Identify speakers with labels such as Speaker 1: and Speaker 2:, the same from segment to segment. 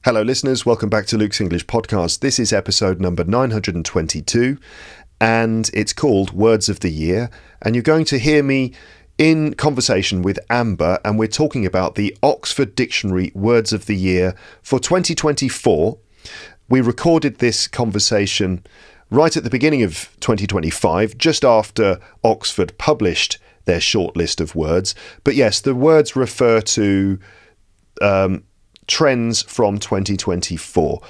Speaker 1: Hello listeners, welcome back to Luke's English Podcast. This is episode number 922 and it's called Words of the Year, and you're going to hear me in conversation with Amber, and we're talking about the Oxford Dictionary Words of the Year for 2024. We recorded this conversation right at the beginning of 2025, just after Oxford published their shortlist of words. But yes, the words refer to trends from 2024.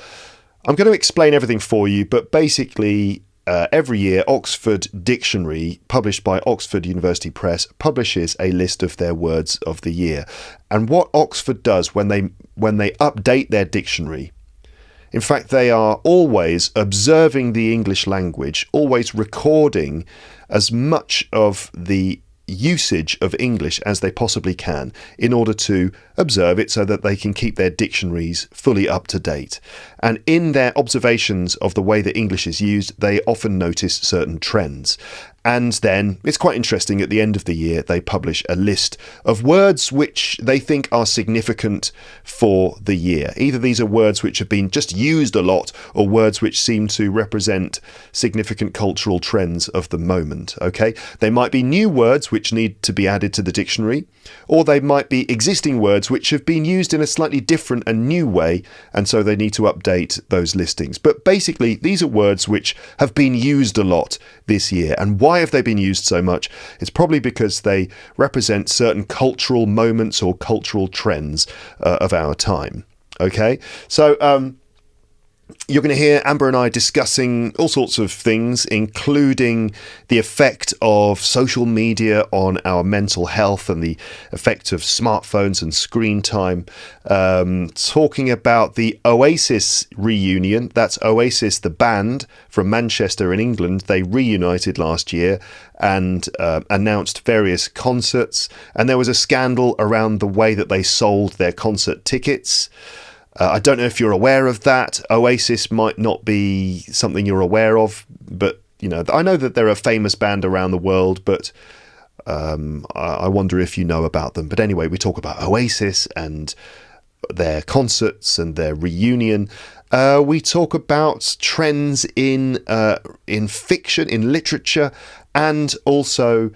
Speaker 1: I'm going to explain everything for you, but basically every year Oxford Dictionary, published by Oxford University Press, publishes a list of their words of the year. And what Oxford does when they update their dictionary, in fact, they are always observing the English language, always recording as much of the usage of English as they possibly can in order to observe it so that they can keep their dictionaries fully up to date. And in their observations of the way that English is used, they often notice certain trends. And then it's quite interesting, at the end of the year they publish a list of words which they think are significant for the year. Either these are words which have been just used a lot, or words which seem to represent significant cultural trends of the moment. Okay, they might be new words which need to be added to the dictionary, or they might be existing words which have been used in a slightly different and new way, and so they need to update those listings. But basically these are words which have been used a lot this year. And why have they been used so much? It's probably because they represent certain cultural moments or cultural trends of our time. Okay, so you're going to hear Amber and I discussing all sorts of things, including the effect of social media on our mental health and the effect of smartphones and screen time. Talking about the Oasis reunion. That's Oasis, the band from Manchester in England. They reunited last year and announced various concerts. And there was a scandal around the way that they sold their concert tickets. I don't know if you're aware of that. Oasis might not be something you're aware of, but you know, I know that they're a famous band around the world, but I wonder if you know about them. But anyway, we talk about Oasis and their concerts and their reunion. We talk about trends in fiction, in literature, and also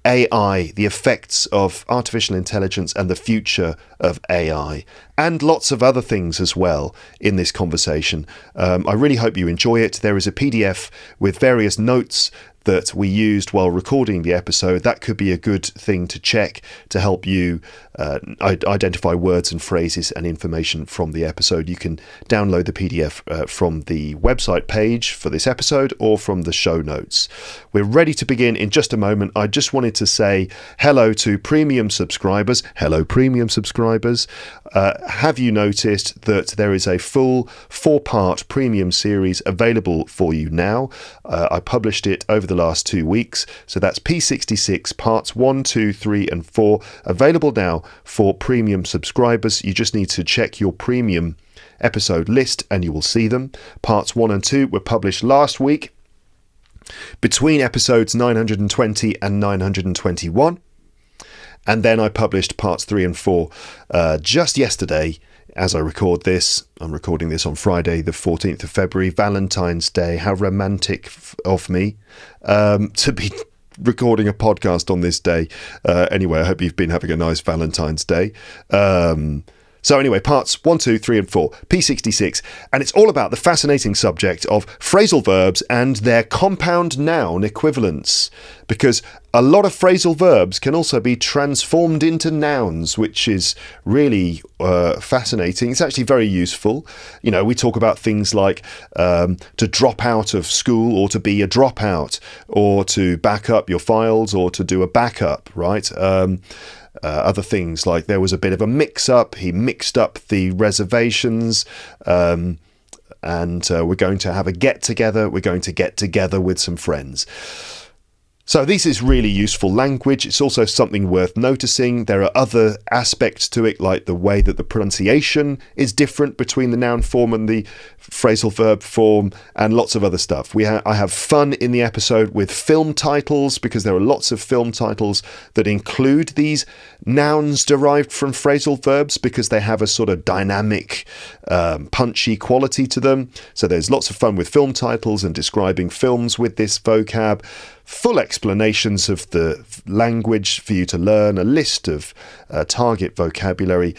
Speaker 1: AI, the effects of artificial intelligence and the future of AI, and lots of other things as well in this conversation. I really hope you enjoy it. There is a PDF with various notes that we used while recording the episode. That could be a good thing to check to help you identify words and phrases and information from the episode. You can download the PDF from the website page for this episode or from the show notes. We're ready to begin in just a moment. I just wanted to say hello to premium subscribers. Hello, premium subscribers. Have you noticed that there is a full 4-part premium series available for you now? I published it over the last 2 weeks. So that's P66 parts 1, 2, 3 and 4 available now for premium subscribers. You just need to check your premium episode list and you will see them. Parts 1 and 2 were published last week between episodes 920 and 921. And then I published parts 3 and 4 just yesterday. As I record this, I'm recording this on Friday, the 14th of February, Valentine's Day. How romantic of me to be recording a podcast on this day. Anyway, I hope you've been having a nice Valentine's Day. So anyway, parts 1, 2, 3 and 4, P66, and it's all about the fascinating subject of phrasal verbs and their compound noun equivalents, because a lot of phrasal verbs can also be transformed into nouns, which is really fascinating. It's actually very useful. You know, we talk about things like to drop out of school, or to be a dropout, or to back up your files, or to do a backup, right? Other things like there was a bit of a mix-up. He mixed up the reservations, and we're going to have a get-together. We're going to get together with some friends. So this is really useful language. It's also something worth noticing. There are other aspects to it, like the way that the pronunciation is different between the noun form and the phrasal verb form, and lots of other stuff. I have fun in the episode with film titles, because there are lots of film titles that include these nouns derived from phrasal verbs, because they have a sort of dynamic, punchy quality to them. So there's lots of fun with film titles and describing films with this vocab. Full explanations of the language for you to learn, a list of target vocabulary,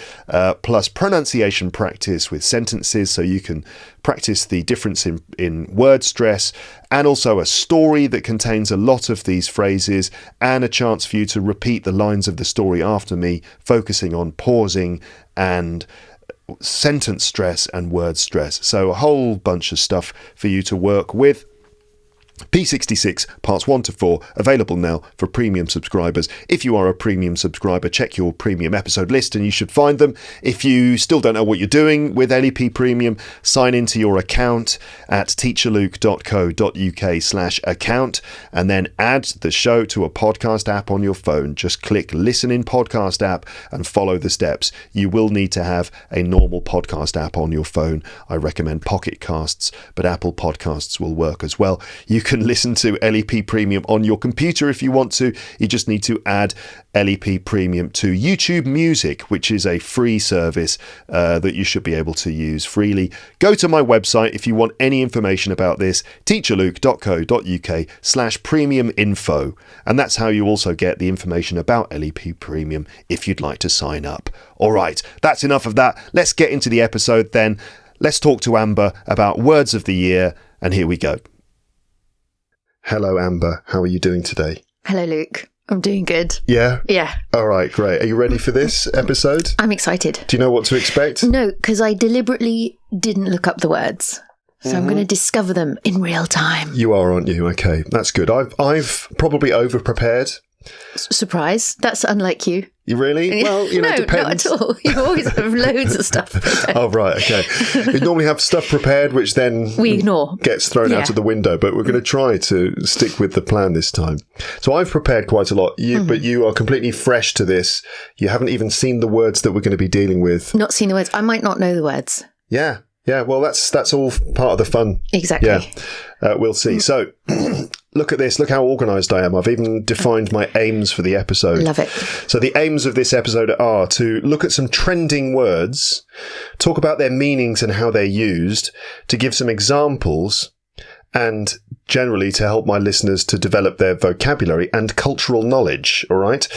Speaker 1: plus pronunciation practice with sentences so you can practice the difference in word stress, and also a story that contains a lot of these phrases, and a chance for you to repeat the lines of the story after me, focusing on pausing and sentence stress and word stress. So a whole bunch of stuff for you to work with. P66 parts 1 to 4 available now for premium subscribers. If you are a premium subscriber, check your premium episode list and you should find them. If you still don't know what you're doing with LEP Premium, sign into your account at teacherluke.co.uk/account and then add the show to a podcast app on your phone. Just click listen in podcast app and follow the steps. You will need to have a normal podcast app on your phone. I recommend Pocket Casts, but Apple Podcasts will work as well. You can listen to LEP Premium on your computer if you want to. You just need to add LEP Premium to YouTube Music, which is a free service that you should be able to use freely. Go to my website if you want any information about this, teacherluke.co.uk/premium info. And that's how you also get the information about LEP Premium if you'd like to sign up. All right, that's enough of that. Let's get into the episode then. Let's talk to Amber about words of the year, and here we go. Hello, Amber. How are you doing today?
Speaker 2: Hello, Luke. I'm doing good.
Speaker 1: Yeah?
Speaker 2: Yeah.
Speaker 1: All right, great. Are you ready for this episode?
Speaker 2: I'm excited.
Speaker 1: Do you know what to expect?
Speaker 2: No, because I deliberately didn't look up the words. So I'm going to discover them in real time.
Speaker 1: You are, aren't you? Okay, that's good. I've probably over-prepared.
Speaker 2: Surprise. That's unlike you.
Speaker 1: You really? Well,
Speaker 2: no,
Speaker 1: it depends.
Speaker 2: not at all. You always have loads of stuff prepared.
Speaker 1: Oh, right, okay. We normally have stuff prepared, which then
Speaker 2: we ignore.
Speaker 1: Gets thrown out of the window, but we're going to try to stick with the plan this time. So I've prepared quite a lot, but you are completely fresh to this. You haven't even seen the words that we're going to be dealing with.
Speaker 2: Not seen the words. I might not know the words.
Speaker 1: Yeah. Yeah, well, that's all part of the fun.
Speaker 2: Exactly.
Speaker 1: Yeah, we'll see. So, look at this. Look how organised I am. I've even defined my aims for the episode.
Speaker 2: Love it.
Speaker 1: So the aims of this episode are to look at some trending words, talk about their meanings and how they're used, to give some examples, and generally to help my listeners to develop their vocabulary and cultural knowledge, all right?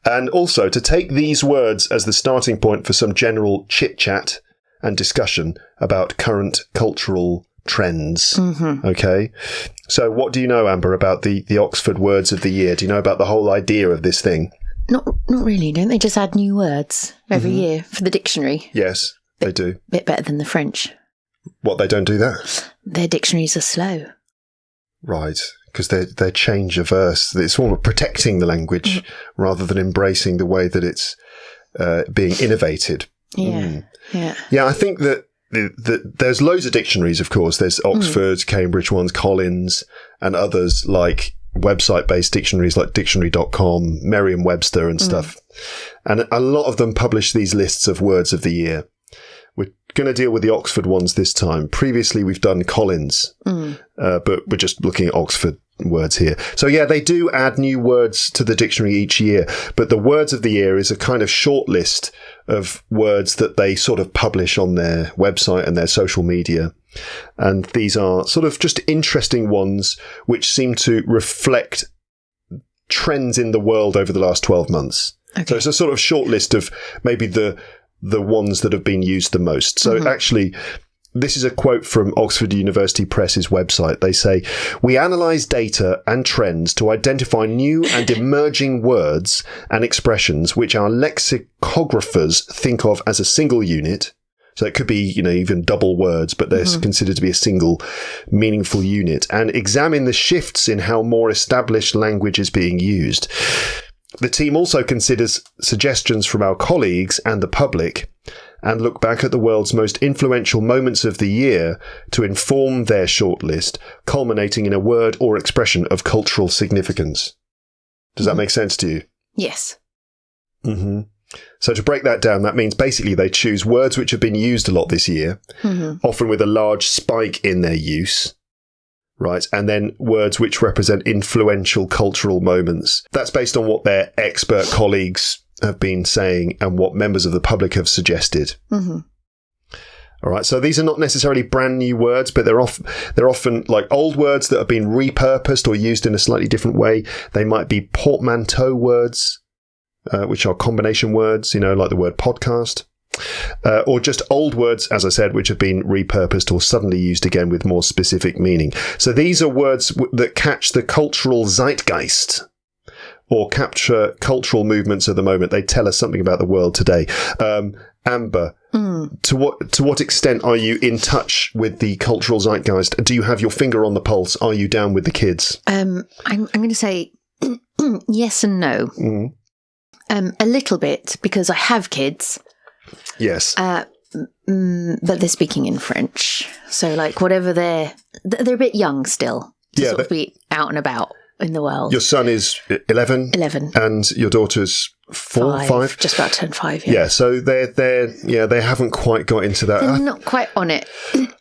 Speaker 1: And also to take these words as the starting point for some general chit-chat and discussion about current cultural trends. Okay. So what do you know, Amber, about the Oxford Words of the Year? Do you know about the whole idea of this thing?
Speaker 2: Not really. Don't they just add new words every year for the dictionary?
Speaker 1: Yes, they do.
Speaker 2: Bit better than the French.
Speaker 1: What, they don't do that?
Speaker 2: Their dictionaries are slow.
Speaker 1: Right. Because they're change averse. It's all about protecting the language rather than embracing the way that it's being innovated.
Speaker 2: Yeah. Yeah.
Speaker 1: Yeah, I think that there's loads of dictionaries, of course. There's Oxford, Cambridge ones, Collins, and others like website-based dictionaries like dictionary.com, Merriam-Webster and stuff. And a lot of them publish these lists of words of the year. We're going to deal with the Oxford ones this time. Previously, we've done Collins, but we're just looking at Oxford words here. So yeah, they do add new words to the dictionary each year, but the words of the year is a kind of short list of words that they sort of publish on their website and their social media. And these are sort of just interesting ones which seem to reflect trends in the world over the last 12 months. Okay. So it's a sort of short list of maybe the ones that have been used the most. So actually, this is a quote from Oxford University Press's website. They say, "We analyse data and trends to identify new and emerging words and expressions which our lexicographers think of as a single unit." So it could be, even double words, but they're considered to be a single meaningful unit, and examine the shifts in how more established language is being used. The team also considers suggestions from our colleagues and the public and look back at the world's most influential moments of the year to inform their shortlist, culminating in a word or expression of cultural significance. Does that make sense to you?
Speaker 2: Yes.
Speaker 1: Mm-hmm. So to break that down, that means basically they choose words which have been used a lot this year, often with a large spike in their use, right? And then words which represent influential cultural moments. That's based on what their expert colleagues have been saying and what members of the public have suggested.
Speaker 2: Mm-hmm.
Speaker 1: All right, so these are not necessarily brand new words, but they're often like old words that have been repurposed or used in a slightly different way. They might be portmanteau words, which are combination words, like the word podcast, or just old words, as I said, which have been repurposed or suddenly used again with more specific meaning. So these are words that catch the cultural zeitgeist or capture cultural movements of the moment. They tell us something about the world today. Amber, to what extent are you in touch with the cultural zeitgeist? Do you have your finger on the pulse? Are you down with the kids?
Speaker 2: I'm going to say yes and no. A little bit, because I have kids.
Speaker 1: Yes.
Speaker 2: But they're speaking in French. So, like, whatever they're a bit young still to sort of be out and about in the world.
Speaker 1: Your son is 11?
Speaker 2: 11.
Speaker 1: And your daughter's 5?
Speaker 2: Just about to turn 5,
Speaker 1: yeah. So they haven't quite got into that.
Speaker 2: They're not quite on it.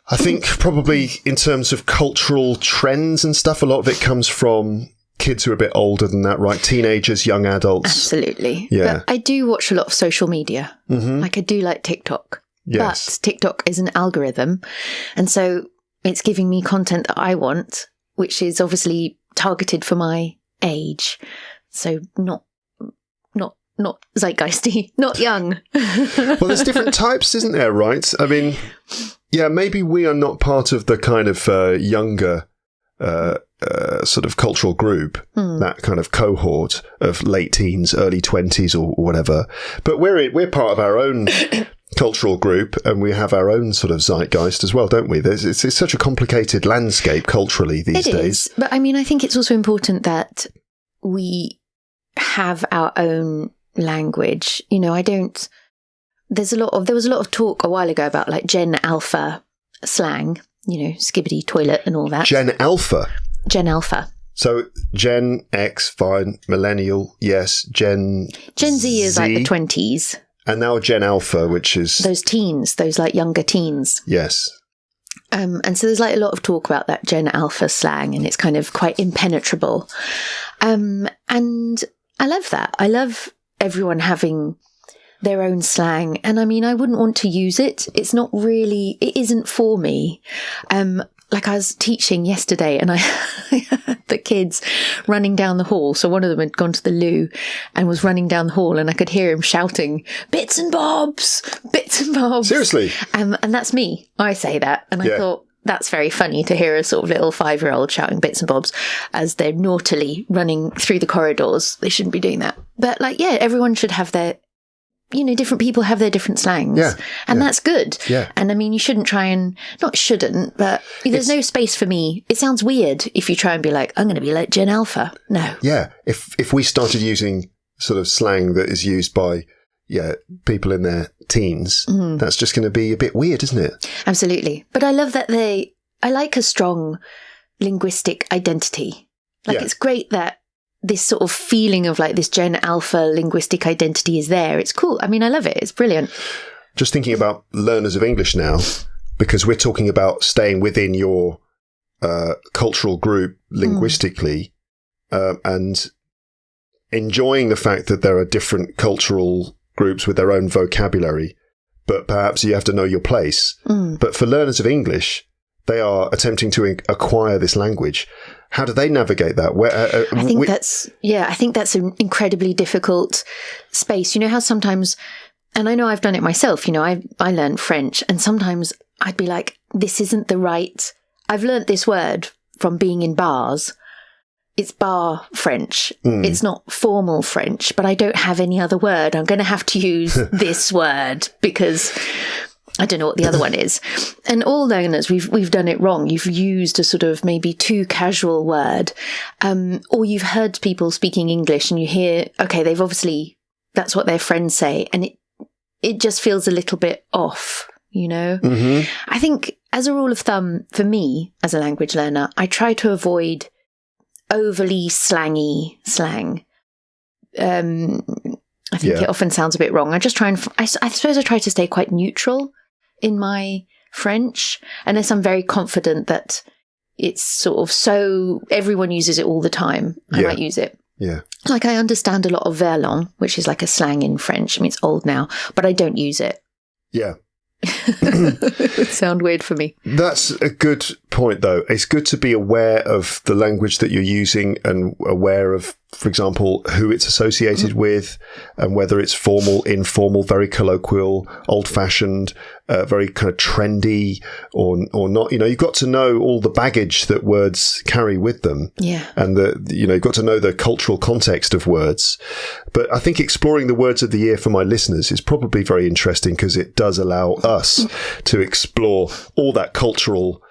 Speaker 1: I think probably in terms of cultural trends and stuff, a lot of it comes from kids who are a bit older than that, right? Teenagers, young adults.
Speaker 2: Absolutely.
Speaker 1: Yeah.
Speaker 2: But I do watch a lot of social media. Like I do like TikTok.
Speaker 1: Yes.
Speaker 2: But TikTok is an algorithm. And so it's giving me content that I want, which is obviously targeted for my age. So not zeitgeisty, not young.
Speaker 1: Well, there's different types, isn't there, right? I mean, yeah, maybe we are not part of the kind of younger sort of cultural group, that kind of cohort of late teens, early 20s or whatever. But we're part of our own cultural group, and we have our own sort of zeitgeist as well, don't we? It's such a complicated landscape culturally these days. It is,
Speaker 2: but I mean, I think it's also important that we have our own language. There was a lot of talk a while ago about like Gen Alpha slang, skibbity toilet and all that.
Speaker 1: Gen Alpha?
Speaker 2: Gen Alpha.
Speaker 1: So Gen X, fine. Millennial, yes. Gen
Speaker 2: Z is like the 20s.
Speaker 1: And now Gen Alpha, which is...
Speaker 2: those teens, those like younger teens.
Speaker 1: Yes.
Speaker 2: And so there's like a lot of talk about that Gen Alpha slang, and it's kind of quite impenetrable. And I love that. I love everyone having their own slang. And I mean, I wouldn't want to use it. It isn't for me. Like I was teaching yesterday and I had the kids running down the hall. So one of them had gone to the loo and was running down the hall, and I could hear him shouting, "Bits and bobs, bits and bobs."
Speaker 1: Seriously?
Speaker 2: And that's me. I say that. And I thought, that's very funny to hear a sort of little 5-year-old shouting bits and bobs as they're naughtily running through the corridors. They shouldn't be doing that. But like, yeah, everyone should have their, different people have their different slangs.
Speaker 1: Yeah.
Speaker 2: And that's good.
Speaker 1: Yeah.
Speaker 2: And I mean, you shouldn't try and, not shouldn't, but there's no space for me. It sounds weird if you try and be like, I'm going to be like Gen Alpha. No.
Speaker 1: Yeah. If we started using sort of slang that is used by, people in their teens, that's just going to be a bit weird, isn't it?
Speaker 2: Absolutely. But I love that I like a strong linguistic identity. Like it's great that this sort of feeling of like this Gen Alpha linguistic identity is there. It's cool. I mean, I love it. It's brilliant.
Speaker 1: Just thinking about learners of English now, because we're talking about staying within your cultural group linguistically and enjoying the fact that there are different cultural groups with their own vocabulary, but perhaps you have to know your place. But for learners of English, they are attempting to acquire this language. How do they navigate that?
Speaker 2: I think that's an incredibly difficult space. You know how sometimes, and I know I've done it myself, I learned French, and sometimes I'd be like, this isn't the right, I've learnt this word from being in bars. It's bar French. It's not formal French, but I don't have any other word. I'm going to have to use this word because I don't know what the other one is. And all learners, we've done it wrong. You've used a sort of maybe too casual word, or you've heard people speaking English and you hear, okay, they've obviously, that's what their friends say. And it just feels a little bit off, I think as a rule of thumb, for me as a language learner, I try to avoid overly slangy slang. I think it often sounds a bit wrong. I just try and, I suppose I try to stay quite neutral in my French, unless I'm very confident that it's sort of so everyone uses it all the time. I might use it.
Speaker 1: Yeah.
Speaker 2: Like I understand a lot of verlan, which is like a slang in French. I mean, it's old now, but I don't use it.
Speaker 1: Yeah.
Speaker 2: It would sound weird for me.
Speaker 1: That's a good point, though. It's good to be aware of the language that you're using and aware of, for example, who it's associated with and whether it's formal, informal, very colloquial, old-fashioned, very kind of trendy or not. You know, you've got to know all the baggage that words carry with them.
Speaker 2: Yeah. And,
Speaker 1: you've got to know the cultural context of words. But I think exploring the words of the year for my listeners is probably very interesting because it does allow us to explore all that cultural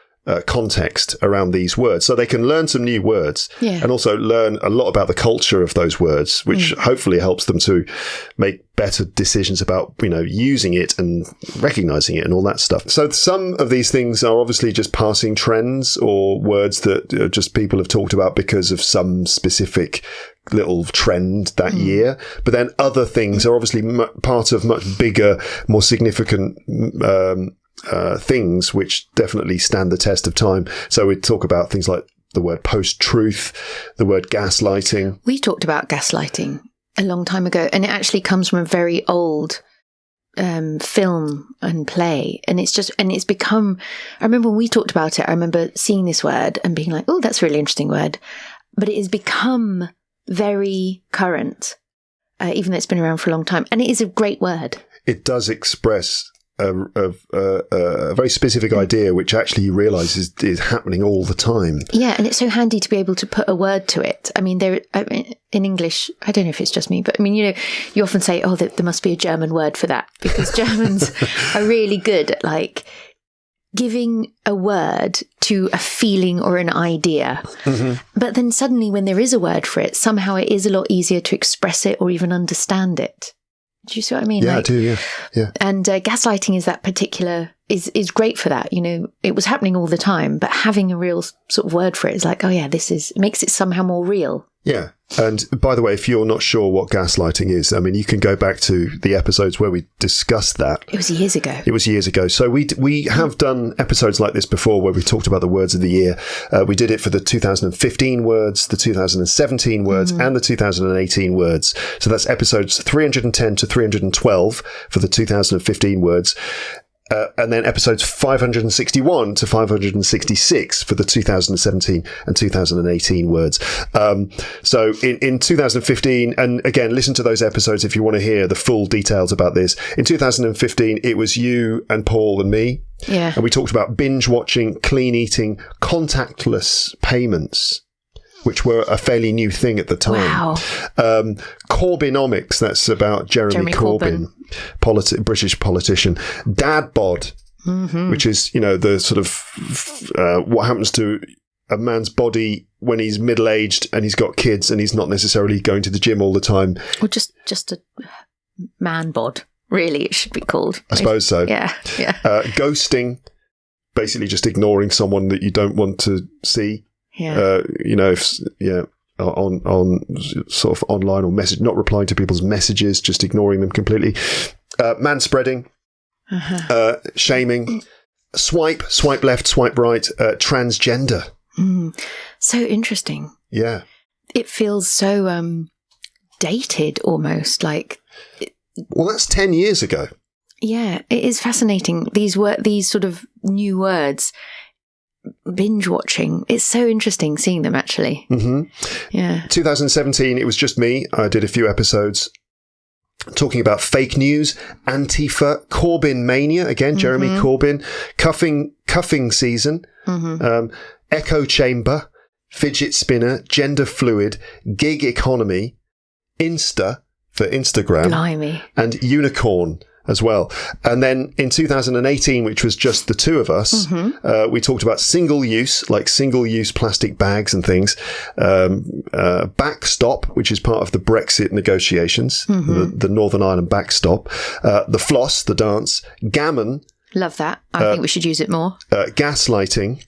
Speaker 1: context around these words, so they can learn some new words and also learn a lot about the culture of those words, which hopefully helps them to make better decisions about, you know, using it and recognizing it and all that stuff. So some of these things are obviously just passing trends or words that just people have talked about because of some specific little trend that year. But then other things are obviously part of much bigger, more significant things which definitely stand the test of time. So we talk about things like the word post-truth, the word gaslighting. We
Speaker 2: talked about gaslighting a long time ago, and it actually comes from a very old film and play, and it's become, I remember when we talked about it, I remember seeing this word and being like, oh, that's a really interesting word, but it has become very current, even though it's been around for a long time, and it is a great word.
Speaker 1: It does express a very specific idea, which actually you realise is happening all the time. Yeah,
Speaker 2: and it's so handy to be able to put a word to it. I mean, in English, I don't know if it's just me, but I mean, you know, you often say, oh, there must be a German word for that, because Germans are really good at like giving a word to a feeling or an idea. But then suddenly when there is a word for it, somehow it is a lot easier to express it or even understand it. Do you see what I mean?
Speaker 1: Yeah, I do, yeah.
Speaker 2: And gaslighting is that particular, is great for that. You know, it was happening all the time, but having a real sort of word for it is like, oh yeah, it makes it somehow more real.
Speaker 1: Yeah. And by the way, if you're not sure what gaslighting is, I mean, you can go back to the episodes where we discussed that.
Speaker 2: It was years ago.
Speaker 1: So we have done episodes like this before where we talked about the words of the year. We did it for the 2015 words, the 2017 words, and the 2018 words. So that's episodes 310 to 312 for the 2015 words. And then episodes 561 to 566 for the 2017 and 2018 words. So in 2015, and again, listen to those episodes if you want to hear the full details about this. In 2015, it was you and Paul and me.
Speaker 2: Yeah.
Speaker 1: And we talked about binge watching, clean eating, contactless payments, which were a fairly new thing at the time.
Speaker 2: Wow.
Speaker 1: Corbynomics, that's about Jeremy Corbyn. British politician. Dad bod, which is, you know, the sort of what happens to a man's body when he's middle-aged and he's got kids and he's not necessarily going to the gym all the time.
Speaker 2: Or just a man bod, really, it should be called.
Speaker 1: I suppose so.
Speaker 2: Yeah.
Speaker 1: Ghosting, basically just ignoring someone that you don't want to see.
Speaker 2: Yeah.
Speaker 1: You know, on sort of online or message, not replying to people's messages, just ignoring them completely. Manspreading, shaming, swipe left, swipe right, transgender.
Speaker 2: So interesting.
Speaker 1: Yeah.
Speaker 2: It feels so dated almost, like.
Speaker 1: Well, that's 10 years ago.
Speaker 2: Yeah, it is fascinating. These sort of new words. Binge watching, it's so interesting seeing them actually. Yeah. 2017, it was just me. I did a few episodes talking about fake news, Antifa, Corbyn mania, again, Jeremy Corbyn, cuffing season, echo chamber, fidget spinner, gender fluid, gig economy, Insta for Instagram, blimey,
Speaker 1: and unicorn as well. And then in 2018, which was just the two of us, we talked about single-use plastic bags and things, backstop, which is part of the Brexit negotiations, the Northern Ireland backstop, the floss, the dance, gammon.
Speaker 2: Love that. I think we should use it more.
Speaker 1: Gaslighting,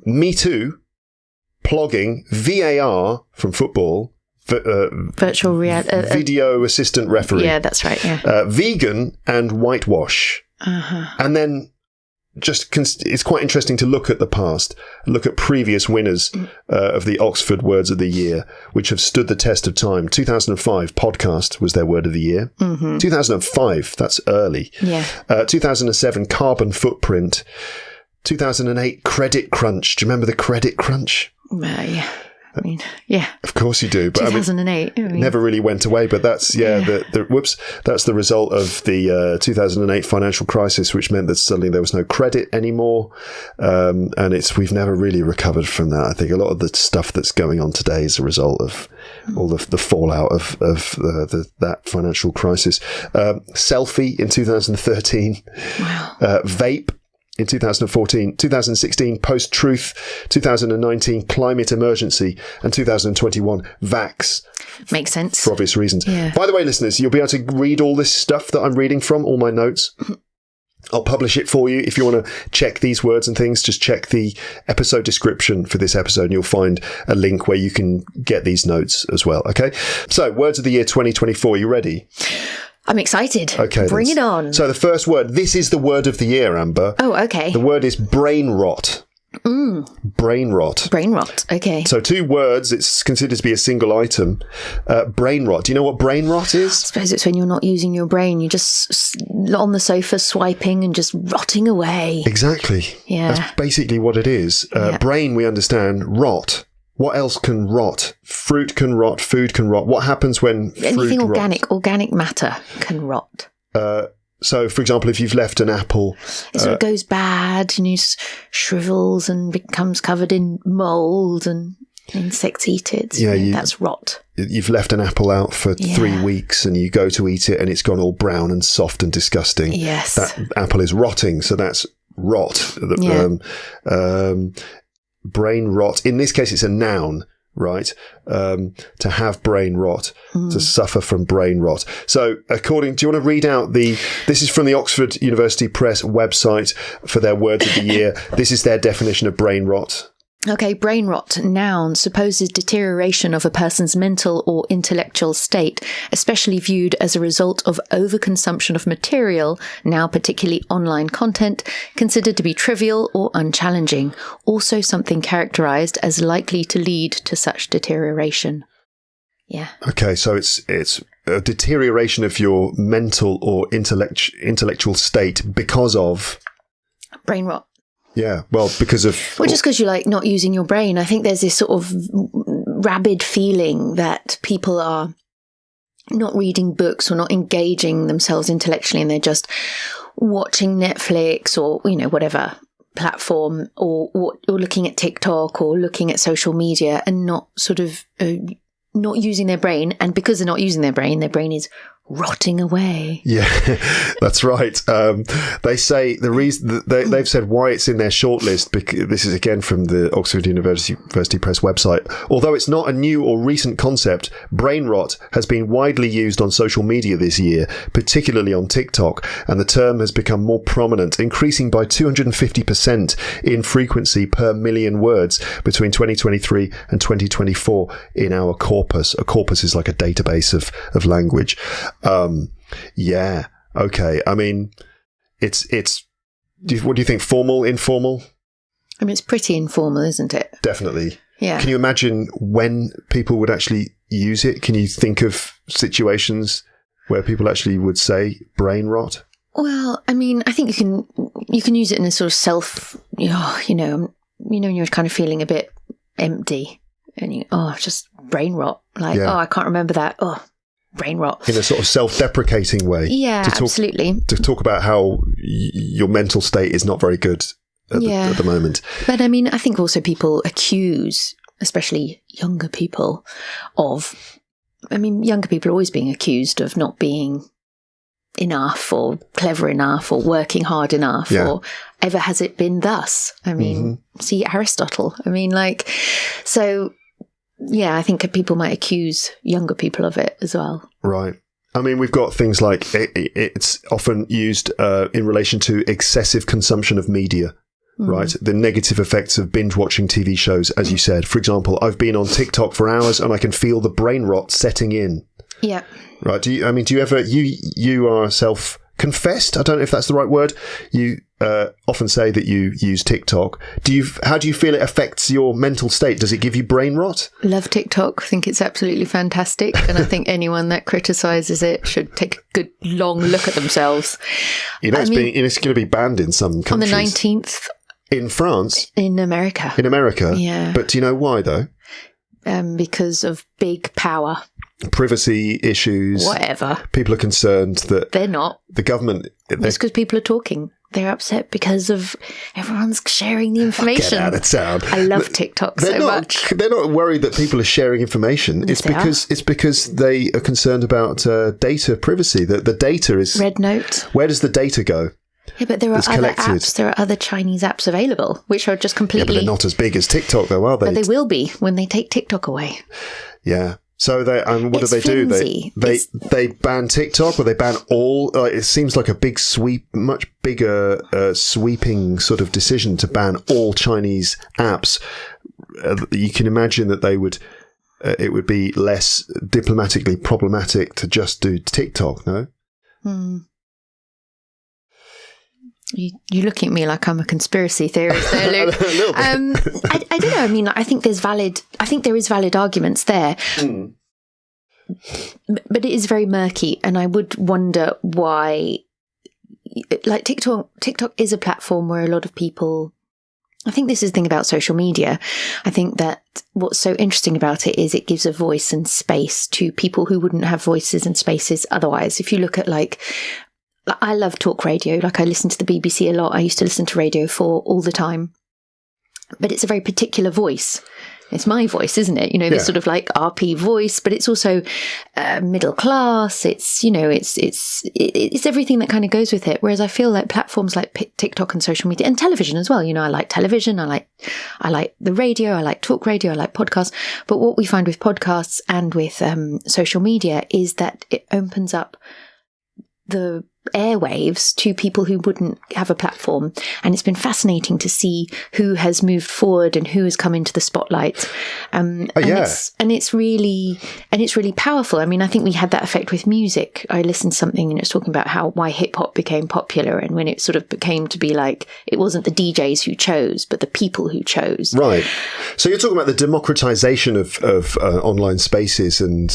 Speaker 1: Me Too, plogging, VAR from football,
Speaker 2: virtual reality.
Speaker 1: Video assistant referee.
Speaker 2: Yeah, that's right. Yeah.
Speaker 1: Vegan and whitewash. And then it's quite interesting to look at the past, look at previous winners of the Oxford Words of the Year, which have stood the test of time. 2005, podcast was their word of the year. 2005, that's early.
Speaker 2: Yeah.
Speaker 1: 2007, carbon footprint. 2008, credit crunch. Do you remember the credit crunch?
Speaker 2: Yeah. I mean, yeah.
Speaker 1: Of course you do. But
Speaker 2: 2008.
Speaker 1: I mean, never really went away. But that's, that's the result of the 2008 financial crisis, which meant that suddenly there was no credit anymore. And we've never really recovered from that. I think a lot of the stuff that's going on today is a result of all the fallout of that financial crisis. Selfie in 2013.
Speaker 2: Wow.
Speaker 1: Vape in 2014, 2016, post-truth, 2019, climate emergency, and 2021, vax.
Speaker 2: Makes sense.
Speaker 1: For obvious reasons.
Speaker 2: Yeah.
Speaker 1: By the way, listeners, you'll be able to read all this stuff that I'm reading from, all my notes. I'll publish it for you. If you want to check these words and things, just check the episode description for this episode and you'll find a link where you can get these notes as well. Okay? So, Words of the Year 2024. You ready?
Speaker 2: I'm excited.
Speaker 1: Okay.
Speaker 2: Bring it on.
Speaker 1: So the first word, this is the word of the year, Amber.
Speaker 2: Oh, okay.
Speaker 1: The word is brain rot. Brain rot.
Speaker 2: Brain rot. Okay.
Speaker 1: So 2 words, it's considered to be a single item. Brain rot. Do you know what brain rot is?
Speaker 2: I suppose it's when you're not using your brain. You're just on the sofa swiping and just rotting away.
Speaker 1: Exactly.
Speaker 2: Yeah.
Speaker 1: That's basically what it is. Brain, we understand. Rot. What else can rot? Fruit can rot. Food can rot. What happens when
Speaker 2: anything
Speaker 1: fruit
Speaker 2: organic matter can rot.
Speaker 1: So, for example, if you've left an apple,
Speaker 2: it sort of goes bad, shrivels and becomes covered in mold, and insects eat it. That's rot.
Speaker 1: You've left an apple out for 3 weeks, and you go to eat it, and it's gone all brown and soft and disgusting.
Speaker 2: Yes,
Speaker 1: that apple is rotting. So that's rot. Brain rot. In this case, it's a noun, right? To have brain rot, to suffer from brain rot. So do you want to read out this is from the Oxford University Press website for their words of the year. This is their definition of brain rot.
Speaker 2: Okay, brain rot, noun, supposes deterioration of a person's mental or intellectual state, especially viewed as a result of overconsumption of material, now particularly online content, considered to be trivial or unchallenging, also something characterized as likely to lead to such deterioration. Yeah. Okay,
Speaker 1: so it's a deterioration of your mental or intellectual state because of
Speaker 2: brain rot.
Speaker 1: Yeah, well, because of...
Speaker 2: Well, just because you're not using your brain. I think there's this sort of rabid feeling that people are not reading books or not engaging themselves intellectually, and they're just watching Netflix or, whatever platform, or looking at TikTok or looking at social media, and not sort of not using their brain. And because they're not using their brain is rotting away. Yeah,
Speaker 1: that's right. They say the reason they've said why it's in their shortlist, because this is again from the Oxford University Press website. Although it's not a new or recent concept, brain rot has been widely used on social media this year, particularly on TikTok, and the term has become more prominent, increasing by 250% in frequency per million words between 2023 and 2024 in our corpus. A corpus is like a database of language. Yeah. Okay. I mean, what do you think? Formal, informal?
Speaker 2: I mean, it's pretty informal, isn't it?
Speaker 1: Definitely.
Speaker 2: Yeah.
Speaker 1: Can you imagine when people would actually use it? Can you think of situations where people actually would say brain rot?
Speaker 2: Well, I mean, I think you can use it in a sort of self, when you're kind of feeling a bit empty and just brain rot. I can't remember that. Brain rot.
Speaker 1: In a sort of self-deprecating way.
Speaker 2: Yeah, absolutely.
Speaker 1: To talk about how your mental state is not very good at the moment.
Speaker 2: But I mean, I think also people accuse, especially younger people, younger people are always being accused of not being enough or clever enough or working hard enough, or ever has it been thus? I mean, see Aristotle. I mean, so... Yeah, I think people might accuse younger people of it as well.
Speaker 1: Right. I mean, we've got things like it's often used in relation to excessive consumption of media. right? The negative effects of binge watching TV shows, as you said. For example, I've been on TikTok for hours and I can feel the brain rot setting in.
Speaker 2: Yeah.
Speaker 1: Right. Do you ever, you are self-confessed? I don't know if that's the right word. You often say that you use TikTok. How do you feel it affects your mental state? Does it give you brain rot?
Speaker 2: Love TikTok. Think it's absolutely fantastic. And I think anyone that criticises it should take a good long look at themselves.
Speaker 1: It's going to be banned in some countries.
Speaker 2: On the 19th.
Speaker 1: In France?
Speaker 2: In America.
Speaker 1: In America?
Speaker 2: Yeah.
Speaker 1: But do you know why, though?
Speaker 2: Because of big power.
Speaker 1: Privacy issues.
Speaker 2: Whatever.
Speaker 1: People are concerned that...
Speaker 2: They're not.
Speaker 1: The government...
Speaker 2: It's because people are talking. They're upset because of everyone's sharing the information.
Speaker 1: Get out of town.
Speaker 2: I love TikTok so much.
Speaker 1: They're not worried that people are sharing information.
Speaker 2: Yes,
Speaker 1: It's because they are concerned about data privacy. The data is...
Speaker 2: Red Note.
Speaker 1: Where does the data go?
Speaker 2: Yeah, but there are other apps. There are other Chinese apps available, which are just completely...
Speaker 1: Yeah, but they're not as big as TikTok, though, are they?
Speaker 2: But they will be when they take TikTok away.
Speaker 1: Yeah. So what do they do? They ban TikTok, or they ban all. It seems like a big much bigger sweeping sort of decision to ban all Chinese apps. You can imagine that they would. It would be less diplomatically problematic to just do TikTok. No.
Speaker 2: You're looking at me like I'm a conspiracy theorist there, Luke.
Speaker 1: A little bit.
Speaker 2: I don't know. I mean, I think there is valid arguments there. But it is very murky, and I would wonder why, like TikTok is a platform where a lot of people, I think this is the thing about social media. I think that what's so interesting about it is it gives a voice and space to people who wouldn't have voices and spaces otherwise. If you look at I love talk radio. Like, I listen to the BBC a lot. I used to listen to Radio 4 all the time. But it's a very particular voice. It's my voice, isn't it? This sort of like RP voice, but it's also middle class. It's everything that kind of goes with it. Whereas I feel like platforms like TikTok and social media and television as well. I like television. I like the radio. I like talk radio. I like podcasts. But what we find with podcasts and with social media is that it opens up the airwaves to people who wouldn't have a platform, and it's been fascinating to see who has moved forward and who has come into the spotlight. It's really powerful. I mean, I think we had that effect with music. I listened to something and it was talking about why hip hop became popular, and when it sort of became to be like, it wasn't the DJs who chose, but the people who chose.
Speaker 1: Right. So you're talking about the democratization of online spaces and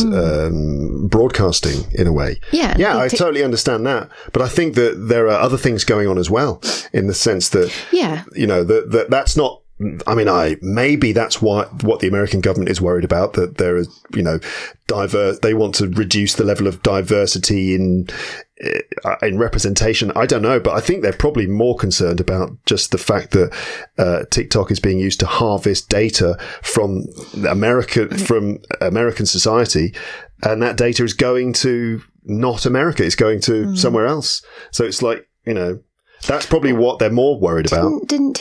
Speaker 1: broadcasting in a way.
Speaker 2: Yeah.
Speaker 1: Yeah, I totally understand that. But I think that there are other things going on as well, in the sense that, that's not, I mean, maybe that's what the American government is worried about, that there is, they want to reduce the level of diversity in representation. I don't know, but I think they're probably more concerned about just the fact that TikTok is being used to harvest data from American society, and that data is going to not America. It's going to somewhere else. So it's like, that's probably what they're more worried about.
Speaker 2: Didn't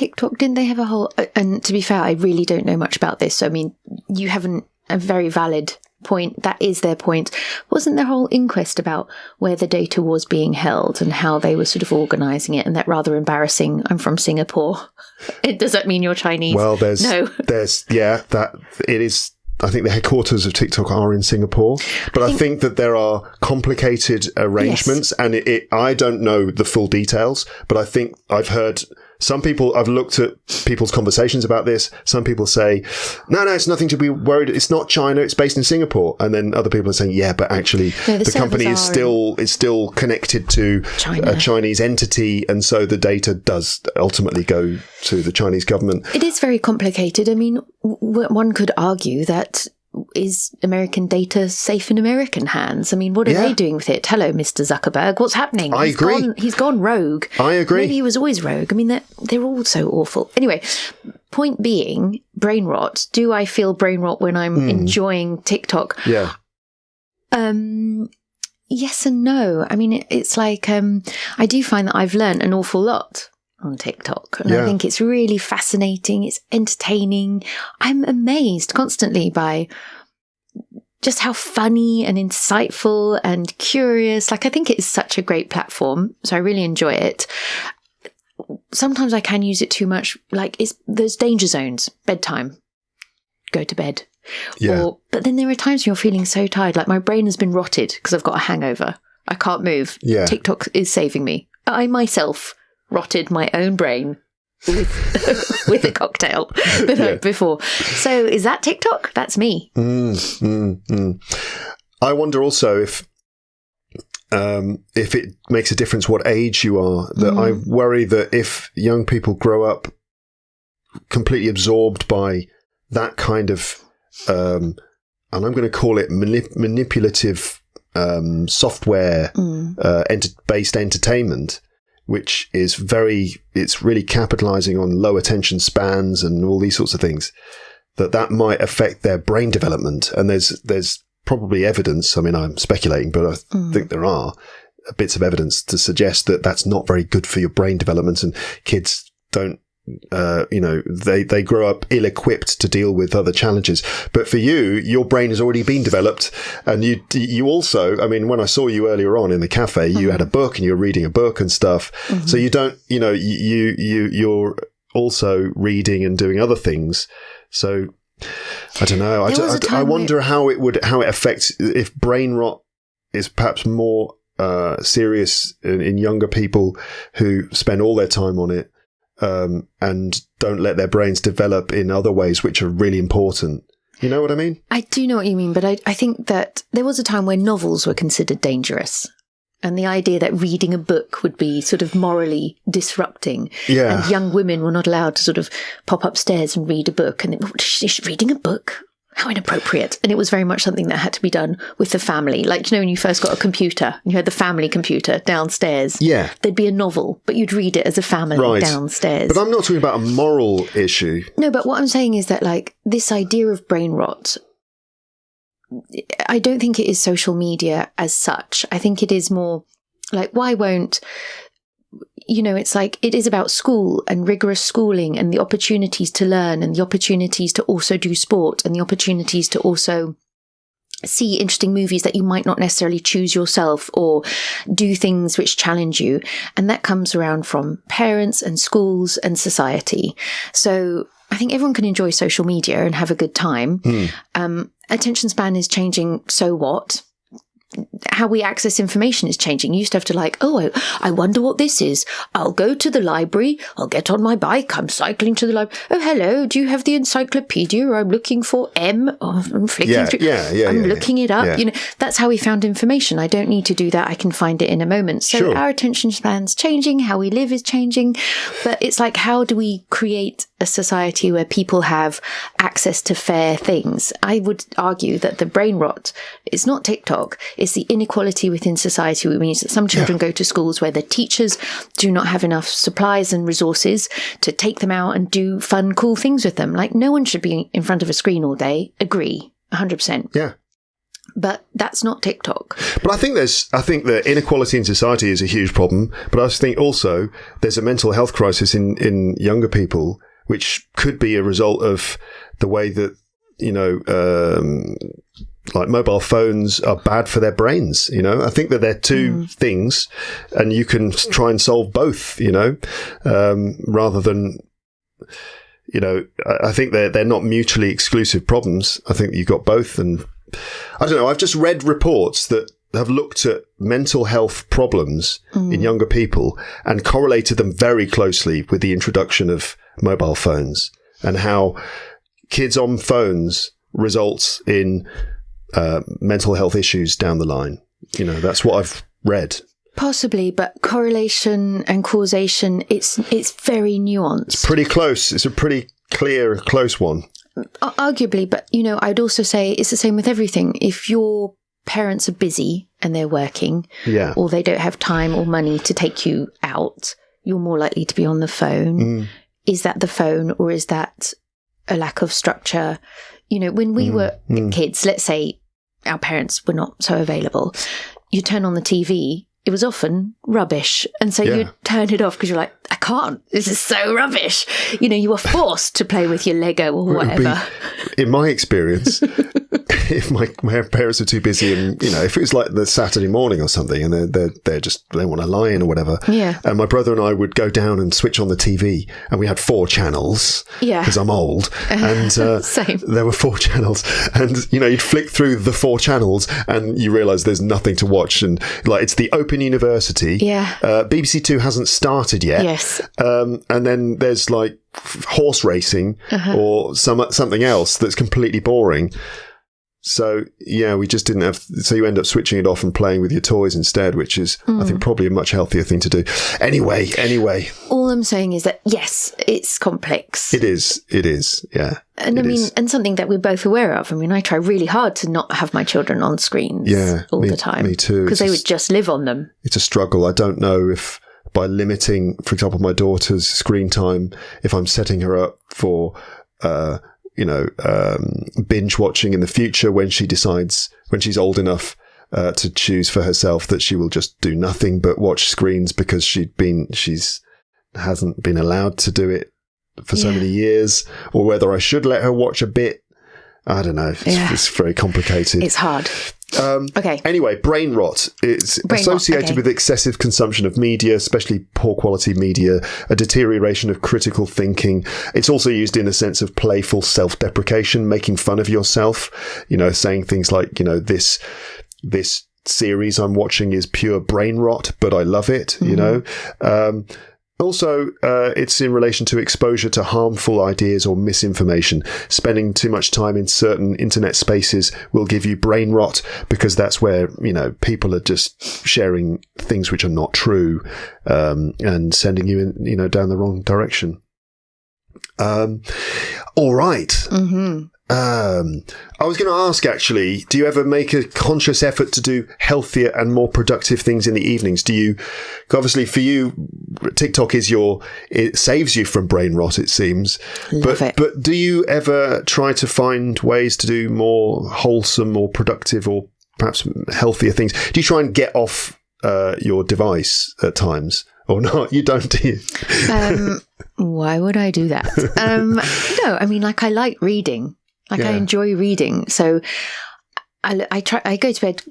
Speaker 2: they have a whole... And to be fair, I really don't know much about this. So, I mean, you haven't a very valid point. That is their point. Wasn't there a whole inquest about where the data was being held and how they were sort of organising it? And that rather embarrassing, I'm from Singapore. Does that mean you're Chinese?
Speaker 1: Well, that it is... I think the headquarters of TikTok are in Singapore, but I think that there are complicated arrangements, and I don't know the full details, but I think I've heard I've looked at people's conversations about this. Some people say, no, it's nothing to be worried. It's not China. It's based in Singapore. And then other people are saying, yeah, but actually the company is still connected to a Chinese entity. And so the data does ultimately go to the Chinese government.
Speaker 2: It is very complicated. I mean, one could argue that, is American data safe in American hands? I mean, what are they doing with it? Hello, Mr. Zuckerberg. What's happening?
Speaker 1: I agree.
Speaker 2: He's gone rogue.
Speaker 1: I agree.
Speaker 2: Maybe he was always rogue. I mean, they're all so awful. Anyway, point being, brain rot. Do I feel brain rot when I'm enjoying TikTok?
Speaker 1: Yeah.
Speaker 2: Yes and no. I mean, it's like, I do find that I've learned an awful lot on TikTok. And I think it's really fascinating. It's entertaining. I'm amazed constantly by just how funny and insightful and curious. Like, I think it is such a great platform. So I really enjoy it. sometimes I can use it too much. Like there's danger zones, bedtime, go to bed.
Speaker 1: Yeah.
Speaker 2: But then there are times when you're feeling so tired, like my brain has been rotted because I've got a hangover. I can't move.
Speaker 1: Yeah.
Speaker 2: TikTok is saving me. I myself rotted my own brain with a cocktail the night before. So is that TikTok? That's me.
Speaker 1: I wonder also if it makes a difference what age you are. That I worry that if young people grow up completely absorbed by that kind of, and I'm going to call it manipulative software based entertainment, which is it's really capitalizing on low attention spans and all these sorts of things, that might affect their brain development. And there's probably evidence, I mean, I'm speculating, but I think there are bits of evidence to suggest that that's not very good for your brain development, and kids don't, they grow up ill-equipped to deal with other challenges. But for you, your brain has already been developed, and you also, I mean, when I saw you earlier on in the cafe, you had a book and you were reading a book and stuff. So you don't, you're also reading and doing other things. So I don't know. I wonder how it affects, if brain rot is perhaps more serious in younger people who spend all their time on it. And don't let their brains develop in other ways, which are really important. You know what I mean?
Speaker 2: I do know what you mean, but I think that there was a time where novels were considered dangerous. And the idea that reading a book would be sort of morally disrupting.
Speaker 1: Yeah. And
Speaker 2: young women were not allowed to sort of pop upstairs and read a book. And she's reading a book? How inappropriate. And it was very much something that had to be done with the family. Like, when you first got a computer, you had the family computer downstairs.
Speaker 1: Yeah.
Speaker 2: There'd be a novel, but you'd read it as a family downstairs.
Speaker 1: But I'm not talking about a moral issue.
Speaker 2: No, but what I'm saying is that, like, this idea of brain rot, I don't think it is social media as such. I think it is more like, why won't... it's like, it is about school and rigorous schooling and the opportunities to learn and the opportunities to also do sport and the opportunities to also see interesting movies that you might not necessarily choose yourself, or do things which challenge you. And that comes around from parents and schools and society. So I think everyone can enjoy social media and have a good time. Attention span is changing. So what? How we access information is changing. You used to have to I wonder what this is. I'll go to the library. I'll get on my bike. I'm cycling to the library. Oh, hello. Do you have the encyclopedia? I'm looking for M. Oh, I'm flicking through. I'm looking it up.
Speaker 1: Yeah.
Speaker 2: That's how we found information. I don't need to do that. I can find it in a moment. So our attention span's changing. How we live is changing. But it's like, how do we create a society where people have access to fair things? I would argue that the brain rot is not TikTok. It's the inequality within society, which means that some children go to schools where the teachers do not have enough supplies and resources to take them out and do fun, cool things with them. Like, no one should be in front of a screen all day. Agree, 100%.
Speaker 1: Yeah.
Speaker 2: But that's not TikTok.
Speaker 1: But I think that inequality in society is a huge problem. But I think also there's a mental health crisis in younger people, which could be a result of the way that, like mobile phones are bad for their brains. I think that they're two things, and you can try and solve both, rather than, I think they're not mutually exclusive problems. I think you've got both. And I don't know, I've just read reports that have looked at mental health problems in younger people and correlated them very closely with the introduction of mobile phones, and how kids on phones results in mental health issues down the line. That's what I've read.
Speaker 2: Possibly, but correlation and causation, it's very nuanced.
Speaker 1: It's pretty close. It's a pretty clear, close one.
Speaker 2: Arguably, but, I'd also say it's the same with everything. If your parents are busy and they're working, or they don't have time or money to take you out, you're more likely to be on the phone. Is that the phone, or is that a lack of structure? When we were kids, let's say our parents were not so available, you turn on the TV, it was often rubbish. And so you'd turn it off because you're like, I can't, this is so rubbish. You were forced to play with your Lego or whatever.
Speaker 1: In my experience, if my parents are too busy, and if it was like the Saturday morning or something, and they want to lie in or whatever.
Speaker 2: Yeah.
Speaker 1: And my brother and I would go down and switch on the TV, and we had 4 channels.
Speaker 2: Yeah.
Speaker 1: Because I'm old, and
Speaker 2: Same.
Speaker 1: there were 4 channels, and you'd flick through the 4 channels, and you realise there's nothing to watch, and like it's the Open University.
Speaker 2: Yeah.
Speaker 1: BBC Two hasn't started yet.
Speaker 2: Yes.
Speaker 1: And then there's like horse racing or something else that's completely boring. So we just didn't have. So you end up switching it off and playing with your toys instead, which is I think probably a much healthier thing to do. Anyway.
Speaker 2: All I'm saying is that yes, it's complex.
Speaker 1: It is. Yeah.
Speaker 2: And and something that we're both aware of. I mean, I try really hard to not have my children on screens all the time.
Speaker 1: Me too.
Speaker 2: Because they would just live on them.
Speaker 1: It's a struggle. I don't know if by limiting, for example, my daughter's screen time, if I'm setting her up for, binge watching in the future when she's old enough to choose for herself that she will just do nothing but watch screens because she's hasn't been allowed to do it for so many years, or whether I should let her watch a bit. I don't know. It's very complicated.
Speaker 2: It's hard. Okay.
Speaker 1: Anyway, brain rot. It's associated with excessive consumption of media, especially poor quality media, a deterioration of critical thinking. It's also used in a sense of playful self-deprecation, making fun of yourself, saying things like, this series I'm watching is pure brain rot, but I love it, Also, it's in relation to exposure to harmful ideas or misinformation. Spending too much time in certain internet spaces will give you brain rot because that's where, people are just sharing things which are not true, and sending you in, down the wrong direction. All right. Mm-hmm. I was going to ask, actually, do you ever make a conscious effort to do healthier and more productive things in the evenings? Obviously for you, TikTok it saves you from brain rot, it seems. But do you ever try to find ways to do more wholesome or productive or perhaps healthier things? Do you try and get off your device at times? Or not? You don't, do you?
Speaker 2: Why would I do that? No, I mean, I like reading. I enjoy reading. So I go to bed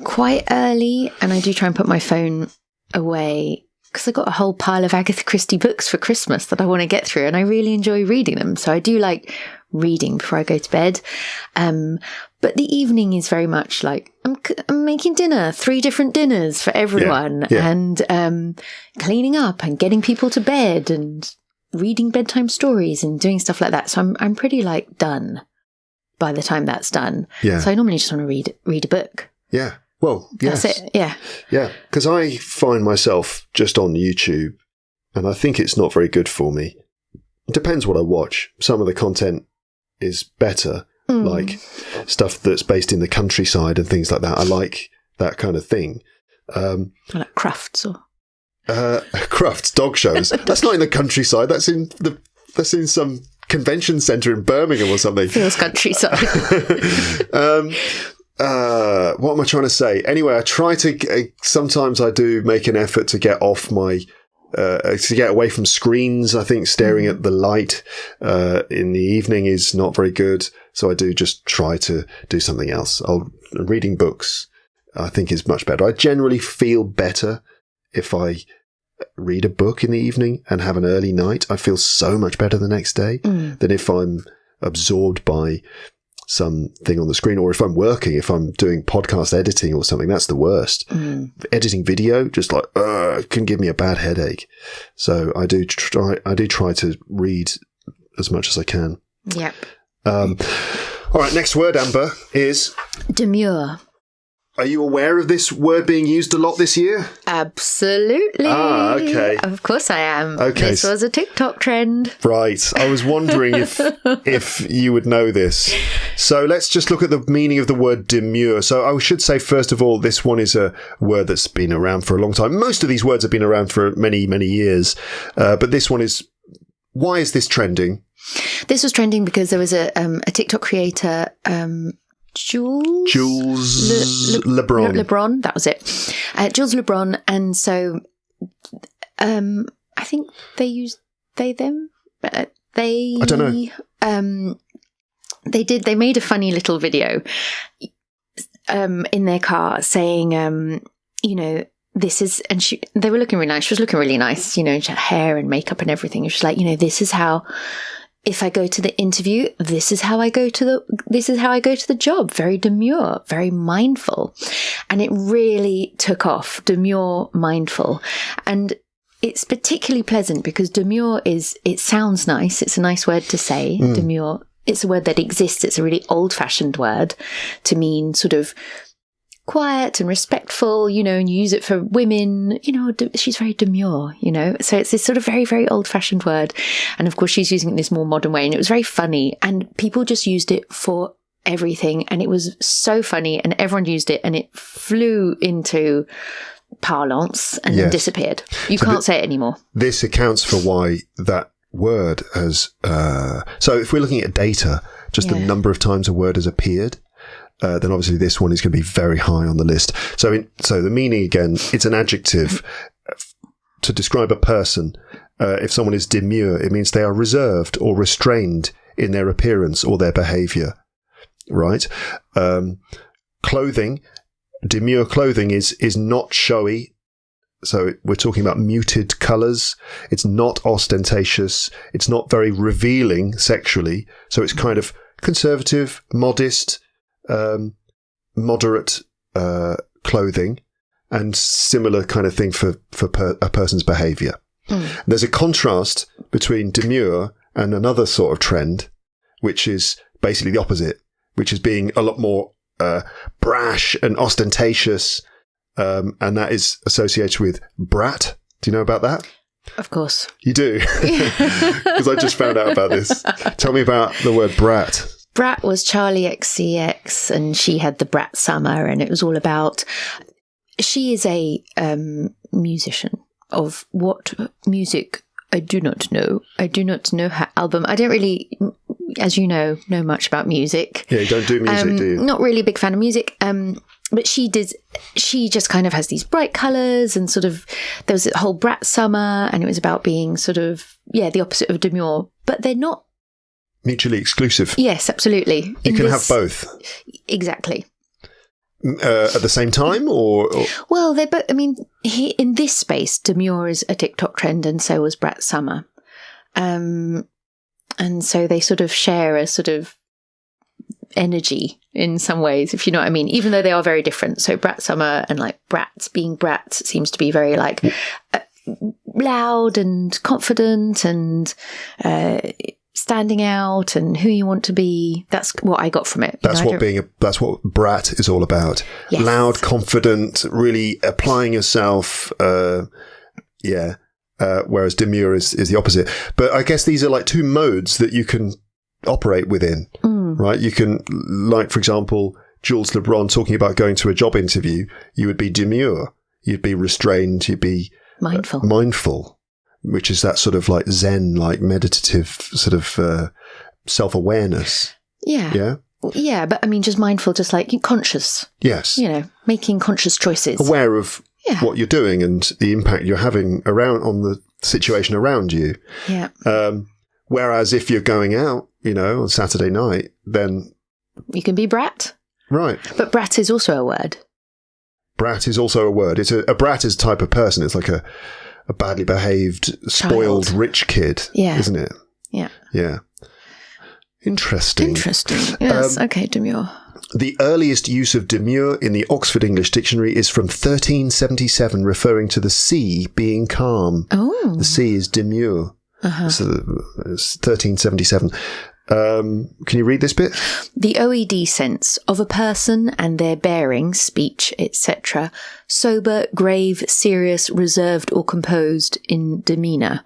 Speaker 2: quite early, and I do try and put my phone away because I've got a whole pile of Agatha Christie books for Christmas that I want to get through, and I really enjoy reading them. So I do like reading before I go to bed. But the evening is very much like I'm making dinner, 3 different dinners for everyone, and cleaning up and getting people to bed and reading bedtime stories and doing stuff like that. So I'm pretty done by the time that's done. Yeah. So I normally just want to read a book.
Speaker 1: Yeah. Well, yes.
Speaker 2: That's it. Yeah.
Speaker 1: Yeah. Because I find myself just on YouTube, and I think it's not very good for me. It depends what I watch. Some of the content is better, like stuff that's based in the countryside and things like that. I like that kind of thing.
Speaker 2: Like crafts or
Speaker 1: crafts, dog shows. That's not in the countryside. That's in some convention centre in Birmingham or something.
Speaker 2: Feels countryside.
Speaker 1: What am I trying to say? Anyway, I try to. Sometimes I do make an effort to get off my. To get away from screens. I think staring at the light in the evening is not very good. So I do just try to do something else. Reading books, I think, is much better. I generally feel better if I read a book in the evening and have an early night. I feel so much better the next day than if I'm absorbed by something on the screen, or if I'm working, if I'm doing podcast editing or something. That's the worst. Editing video, just can give me a bad headache. So I do try to read as much as I can.
Speaker 2: Yep.
Speaker 1: All right, next word, Amber, is
Speaker 2: demure.
Speaker 1: Are you aware of this word being used a lot this year?
Speaker 2: Absolutely.
Speaker 1: Okay.
Speaker 2: Of course I am.
Speaker 1: Okay.
Speaker 2: This was a TikTok trend.
Speaker 1: Right. I was wondering if you would know this. So let's just look at the meaning of the word demure. So I should say, first of all, this one is a word that's been around for a long time. Most of these words have been around for many, many years. But this one is, why is this trending?
Speaker 2: This was trending because there was a TikTok creator, Jules LeBron, that was it. Jules LeBron, and so I think they use they them. They
Speaker 1: I don't know.
Speaker 2: They made a funny little video in their car saying, this is, and they were looking really nice. She was looking really nice, she had hair and makeup and everything. And she was like, this is how, if I go to the interview, this is how I go to the job. Very demure, very mindful. And it really took off. Demure, mindful. And it's particularly pleasant because demure it sounds nice. It's a nice word to say, demure. It's a word that exists. It's a really old-fashioned word to mean sort of quiet and respectful, and you use it for women, she's very demure, So it's this sort of very, very old-fashioned word. And of course, she's using it in this more modern way. And it was very funny. And people just used it for everything. And it was so funny. And everyone used it. And it flew into parlance and then disappeared. You can't say it anymore.
Speaker 1: This accounts for why that word has... so if we're looking at data, just the number of times a word has appeared, then obviously this one is going to be very high on the list. So the meaning, again, it's an adjective to describe a person. If someone is demure, it means they are reserved or restrained in their appearance or their behaviour, right? Clothing, demure clothing is not showy. So we're talking about muted colours. It's not ostentatious. It's not very revealing sexually. So it's kind of conservative, modest, moderate clothing, and similar kind of thing for a person's behaviour. There's a contrast between demure and another sort of trend, which is basically the opposite, which is being a lot more brash and ostentatious. And that is associated with brat. Do you know about that?
Speaker 2: Of course.
Speaker 1: You do? Because I just found out about this. Tell me about the word brat.
Speaker 2: Brat was Charlie XCX, and she had the Brat Summer, and it was all about... She is a musician of what music? I do not know. I do not know her album. I don't really, as you know much about music.
Speaker 1: Yeah, you don't do music, do you?
Speaker 2: Not really a big fan of music. But she just kind of has these bright colours, and sort of, there was a whole Brat Summer, and it was about being sort of, the opposite of demure, but they're not
Speaker 1: mutually exclusive.
Speaker 2: Yes, absolutely.
Speaker 1: You can have both.
Speaker 2: Exactly.
Speaker 1: At the same time, or?
Speaker 2: Well, they both, in this space, demure is a TikTok trend, and so was Brat Summer. And so they sort of share a sort of energy in some ways, if you know what I mean, even though they are very different. So Brat Summer and like brats, being brats, seems to be very like loud and confident and standing out and who you want to be. That's what I got from it.
Speaker 1: That's what brat is all about. Yes. Loud, confident, really applying yourself. Whereas demure is the opposite. But I guess these are like two modes that you can operate within, right? You can, like, for example, Jules LeBron talking about going to a job interview, you would be demure. You'd be restrained. You'd be mindful, which is that sort of like Zen, like meditative sort of self-awareness.
Speaker 2: Yeah.
Speaker 1: Yeah.
Speaker 2: Yeah. But just mindful, just like conscious.
Speaker 1: Yes.
Speaker 2: Making conscious choices.
Speaker 1: Aware of what you're doing and the impact you're having on the situation around you.
Speaker 2: Yeah.
Speaker 1: Whereas if you're going out, on Saturday night, then
Speaker 2: you can be brat.
Speaker 1: Right.
Speaker 2: But brat is also a word.
Speaker 1: Brat is also a word. It's a brat is a type of person. It's like a badly behaved, spoiled, rich kid, isn't it?
Speaker 2: Yeah.
Speaker 1: Yeah. Interesting.
Speaker 2: Yes. Okay, demure.
Speaker 1: The earliest use of demure in the Oxford English Dictionary is from 1377, referring to the sea being calm.
Speaker 2: Oh.
Speaker 1: The sea is demure.
Speaker 2: Uh-huh.
Speaker 1: So it's 1377. Can you read this bit?
Speaker 2: The OED sense of a person and their bearing, speech, etc., sober, grave, serious, reserved, or composed in demeanour,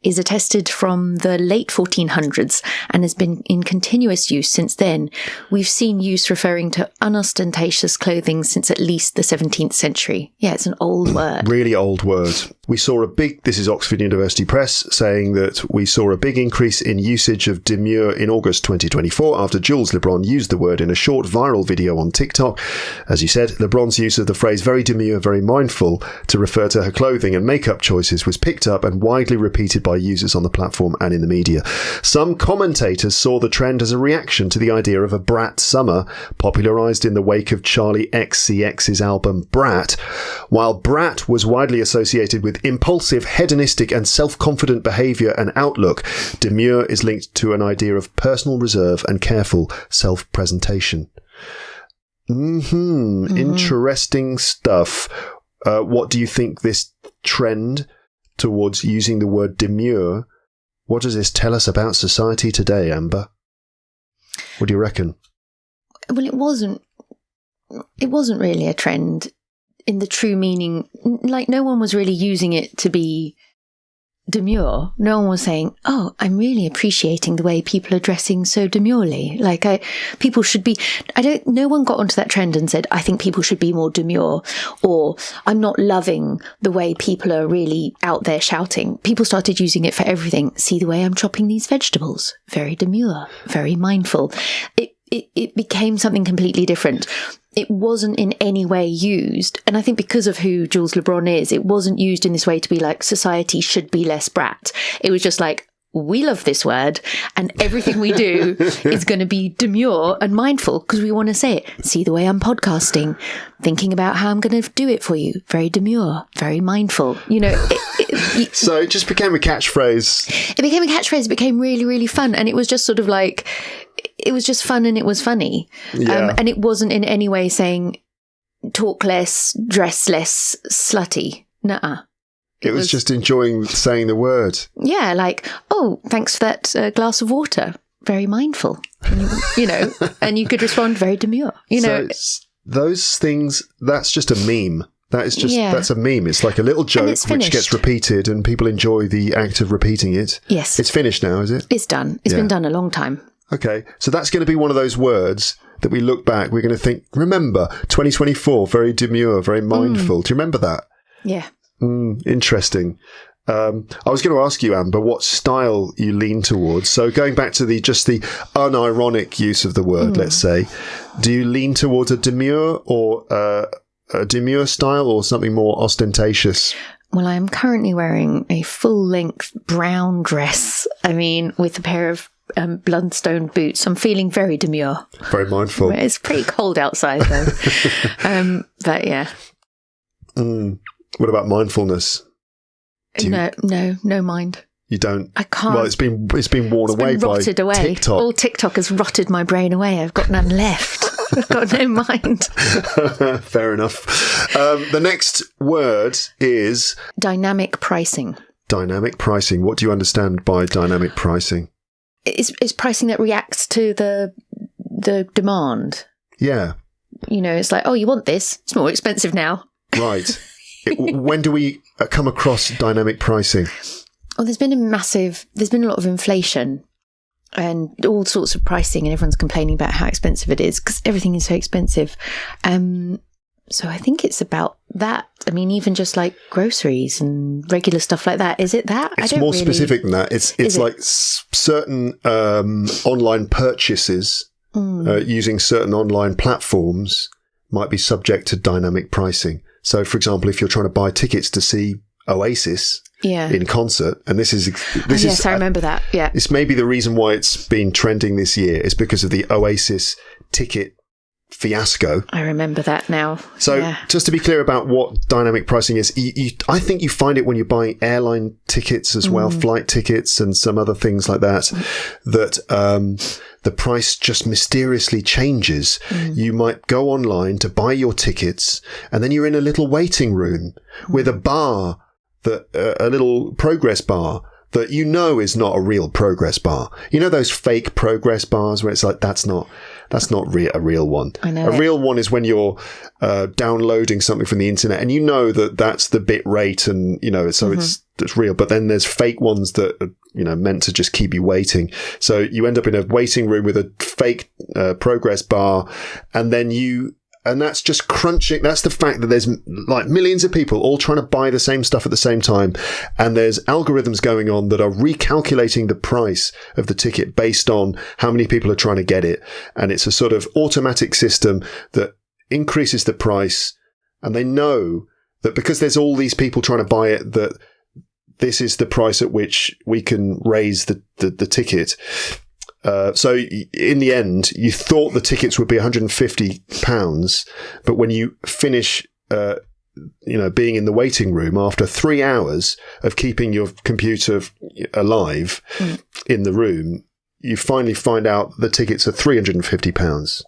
Speaker 2: is attested from the late 1400s and has been in continuous use since then. We've seen use referring to unostentatious clothing since at least the 17th century. Yeah, it's an old word.
Speaker 1: Really old word. This is Oxford University Press saying that we saw a big increase in usage of DEMURE in August 2024 after Jules LeBron used the word in a short viral video on TikTok. As you said, LeBron's use of the phrase very demure, very mindful to refer to her clothing and makeup choices was picked up and widely repeated by users on the platform and in the media. Some commentators saw the trend as a reaction to the idea of a brat summer, popularised in the wake of Charlie XCX's album Brat. While brat was widely associated with impulsive, hedonistic and self-confident behaviour and outlook, demure is linked to an idea of personal reserve and careful self-presentation. Interesting stuff. What do you think this trend towards using the word demure, what does this tell us about society today, Amber? What do you reckon?
Speaker 2: Well, it wasn't really a trend in the true meaning. Like, no one was really using it to be demure. No one was saying, oh, I'm really appreciating the way people are dressing so demurely. Like, people should be, no one got onto that trend and said, I think people should be more demure, or I'm not loving the way people are really out there shouting. People started using it for everything. See the way I'm chopping these vegetables? Very demure, very mindful. It became something completely different. It wasn't in any way used, and I think because of who Jules LeBron is, it wasn't used in this way to be like, society should be less brat. It was just like, we love this word, and everything we do is going to be demure and mindful because we want to say it. See the way I'm podcasting, thinking about how I'm going to do it for you. Very demure, very mindful. You know.
Speaker 1: So it just became a catchphrase.
Speaker 2: It became a catchphrase. It became really, really fun, and it was just sort of like, it was just fun and it was funny.
Speaker 1: Yeah.
Speaker 2: And it wasn't in any way saying talk less, dress less, slutty. Nuh-uh.
Speaker 1: It was just enjoying saying the word.
Speaker 2: Yeah, like, oh, thanks for that glass of water. Very mindful. And you know, and you could respond very demure. You know,
Speaker 1: those things, that's just a meme. That is just, that's a meme. It's like a little joke which gets repeated and people enjoy the act of repeating it.
Speaker 2: Yes.
Speaker 1: It's finished now, is it?
Speaker 2: It's done. It's been done a long time.
Speaker 1: Okay, so that's going to be one of those words that we look back, we're going to think, remember, 2024, very demure, very mindful. Do you remember that?
Speaker 2: Yeah.
Speaker 1: Interesting. I was going to ask you, Amber, what style you lean towards. So going back to the unironic use of the word, let's say, do you lean towards a demure or a demure style or something more ostentatious?
Speaker 2: Well, I am currently wearing a full-length brown dress. I mean, with a pair of bloodstone boots. I'm feeling very demure.
Speaker 1: Very mindful.
Speaker 2: It's pretty cold outside though. But yeah.
Speaker 1: What about mindfulness? No mind. You don't?
Speaker 2: I can't.
Speaker 1: Well, it's been worn away by TikTok.
Speaker 2: All TikTok has rotted my brain away. I've got none left. I've got no mind.
Speaker 1: Fair enough. The next word is
Speaker 2: dynamic pricing.
Speaker 1: Dynamic pricing. What do you understand by dynamic pricing?
Speaker 2: It's pricing that reacts to the demand.
Speaker 1: Yeah.
Speaker 2: You know, it's like, oh, you want this? It's more expensive now.
Speaker 1: Right. When do we come across dynamic pricing?
Speaker 2: Well, there's been a lot of inflation and all sorts of pricing, and everyone's complaining about how expensive it is because everything is so expensive. So I think it's about that. I mean, even just like groceries and regular stuff like that. Is it that?
Speaker 1: It's more specific than that. It's like certain online purchases using certain online platforms might be subject to dynamic pricing. So, for example, if you're trying to buy tickets to see Oasis in concert, and this is
Speaker 2: I remember that. Yeah,
Speaker 1: this may be the reason why it's been trending this year. Is because of the Oasis ticket fiasco.
Speaker 2: I remember that now.
Speaker 1: So just to be clear about what dynamic pricing is, I think you find it when you're buying airline tickets as well, flight tickets and some other things like that, that the price just mysteriously changes. You might go online to buy your tickets and then you're in a little waiting room with a bar, a little progress bar that you know is not a real progress bar. You know those fake progress bars where it's like, that's not a real one.
Speaker 2: I know.
Speaker 1: A real one is when you're downloading something from the internet and you know that that's the bit rate and, you know, so it's real. But then there's fake ones that are, you know, meant to just keep you waiting. So you end up in a waiting room with a fake progress bar, and then you And that's just crunching. That's the fact that there's like millions of people all trying to buy the same stuff at the same time. And there's algorithms going on that are recalculating the price of the ticket based on how many people are trying to get it. And it's a sort of automatic system that increases the price. And they know that because there's all these people trying to buy it, that this is the price at which we can raise the ticket. So in the end, you thought the tickets would be £150, but when you finish, being in the waiting room after 3 hours of keeping your computer alive in the room, you finally find out the tickets are £350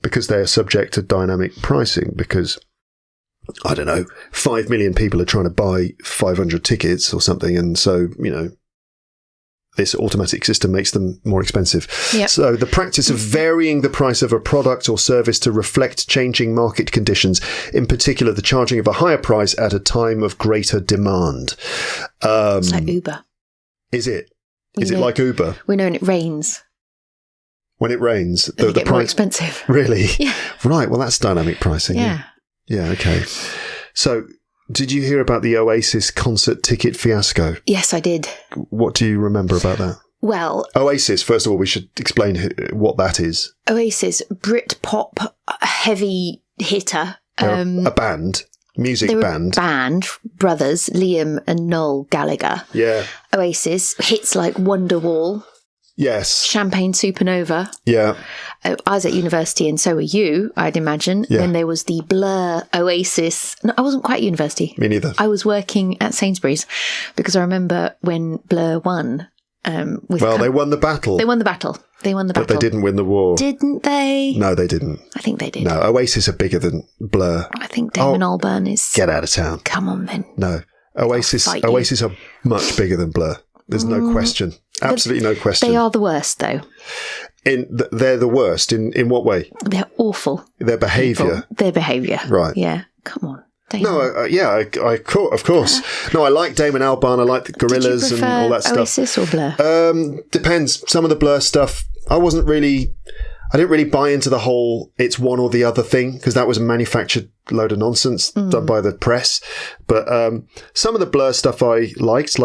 Speaker 1: because they are subject to dynamic pricing because, I don't know, 5 million people are trying to buy 500 tickets or something. And so, this automatic system makes them more expensive.
Speaker 2: Yep.
Speaker 1: So the practice of varying the price of a product or service to reflect changing market conditions, in particular the charging of a higher price at a time of greater demand.
Speaker 2: It's like Uber.
Speaker 1: Is it? Is it like Uber?
Speaker 2: We know when it rains.
Speaker 1: When it rains,
Speaker 2: the price more expensive.
Speaker 1: Really?
Speaker 2: Yeah.
Speaker 1: Right. Well, that's dynamic pricing.
Speaker 2: Yeah.
Speaker 1: Yeah. Okay. So, did you hear about the Oasis concert ticket fiasco?
Speaker 2: Yes, I did.
Speaker 1: What do you remember about that?
Speaker 2: Well,
Speaker 1: Oasis, first of all, we should explain what that is.
Speaker 2: Oasis, Britpop heavy hitter.
Speaker 1: A band, music band.
Speaker 2: Band, brothers, Liam and Noel Gallagher.
Speaker 1: Yeah.
Speaker 2: Oasis, hits like Wonderwall.
Speaker 1: Yes.
Speaker 2: Champagne Supernova.
Speaker 1: Yeah.
Speaker 2: I was at university and so were you, I'd imagine.
Speaker 1: Yeah.
Speaker 2: When there was the Blur Oasis. No, I wasn't quite at university.
Speaker 1: Me neither.
Speaker 2: I was working at Sainsbury's because I remember when Blur won.
Speaker 1: They won the battle.
Speaker 2: They won the battle.
Speaker 1: But they didn't win the war.
Speaker 2: Didn't they?
Speaker 1: No, they didn't.
Speaker 2: I think they did.
Speaker 1: No, Oasis are bigger than Blur.
Speaker 2: I think Damon Albarn is...
Speaker 1: Get out of town.
Speaker 2: Come on then.
Speaker 1: No. Oasis are much bigger than Blur. There's no question. Absolutely no question.
Speaker 2: They are the worst, though.
Speaker 1: They're the worst. In what way?
Speaker 2: They're awful.
Speaker 1: Their behaviour.
Speaker 2: Their behaviour.
Speaker 1: Right.
Speaker 2: Yeah. Come on. Damon.
Speaker 1: No, of course. No, I like Damon Albarn. I like the Gorillaz and all that stuff.
Speaker 2: Oasis or Blur?
Speaker 1: Depends. Some of the Blur stuff, I didn't really buy into the whole it's one or the other thing because that was a manufactured load of nonsense done by the press. But some of the Blur stuff I liked,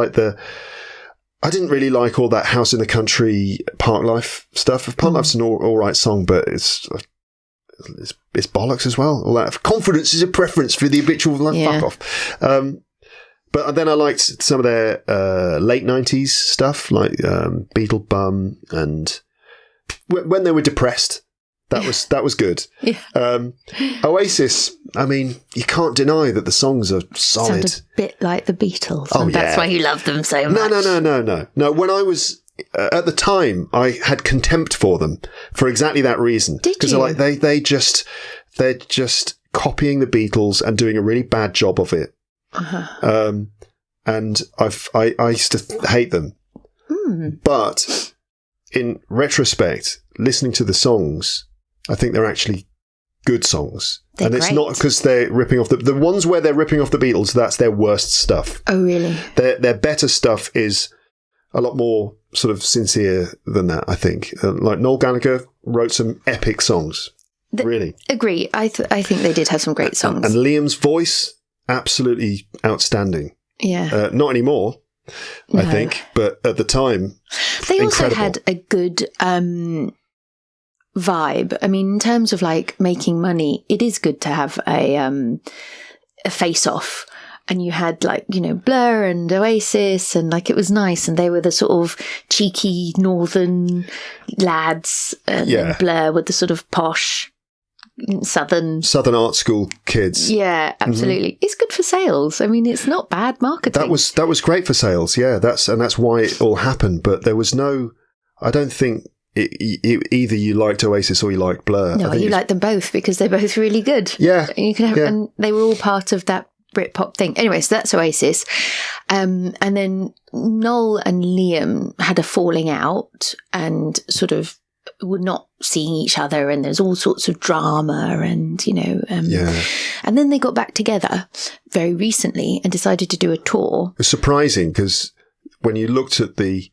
Speaker 1: I didn't really like all that House in the Country Park Life stuff. Park Life's an all right song, but it's bollocks as well. All that confidence is a preference for the habitual fuck off. But then I liked some of their late 90s stuff, like Beetle Bum, and when they were depressed. That was good.
Speaker 2: Yeah.
Speaker 1: Oasis, I mean, you can't deny that the songs are solid.
Speaker 2: Sound a bit like the Beatles.
Speaker 1: Oh,
Speaker 2: and that's why you love them so much.
Speaker 1: No. When I was at the time, I had contempt for them for exactly that reason.
Speaker 2: Did you?
Speaker 1: Because they're just copying the Beatles and doing a really bad job of it.
Speaker 2: Uh-huh.
Speaker 1: And I used to hate them. But in retrospect, listening to the songs, I think they're actually good songs.
Speaker 2: They're
Speaker 1: and it's
Speaker 2: great.
Speaker 1: not because they're ripping off the ones where they're ripping off the Beatles, that's their worst stuff.
Speaker 2: Oh, really?
Speaker 1: Their better stuff is a lot more sort of sincere than that, I think. Like Noel Gallagher wrote some epic songs. Really.
Speaker 2: Agree. I think they did have some great songs.
Speaker 1: And Liam's voice, absolutely outstanding.
Speaker 2: Yeah.
Speaker 1: Not anymore, I think, but at the time,
Speaker 2: they also
Speaker 1: incredible.
Speaker 2: had a good vibe. I mean, in terms of like making money, it is good to have a face-off. And you had like, Blur and Oasis and like it was nice. And they were the sort of cheeky northern lads. And then Blur with the sort of posh southern
Speaker 1: art school kids.
Speaker 2: Yeah, absolutely. Mm-hmm. It's good for sales. I mean, it's not bad marketing.
Speaker 1: That was great for sales. Yeah, that's why it all happened. But there was I don't think either you liked Oasis or you liked Blur.
Speaker 2: No, you liked them both because they're both really good.
Speaker 1: Yeah.
Speaker 2: And you can have, and they were all part of that Britpop thing. Anyway, so that's Oasis. And then Noel and Liam had a falling out and sort of were not seeing each other, and there's all sorts of drama and, and then they got back together very recently and decided to do a tour.
Speaker 1: It's surprising because when you looked at the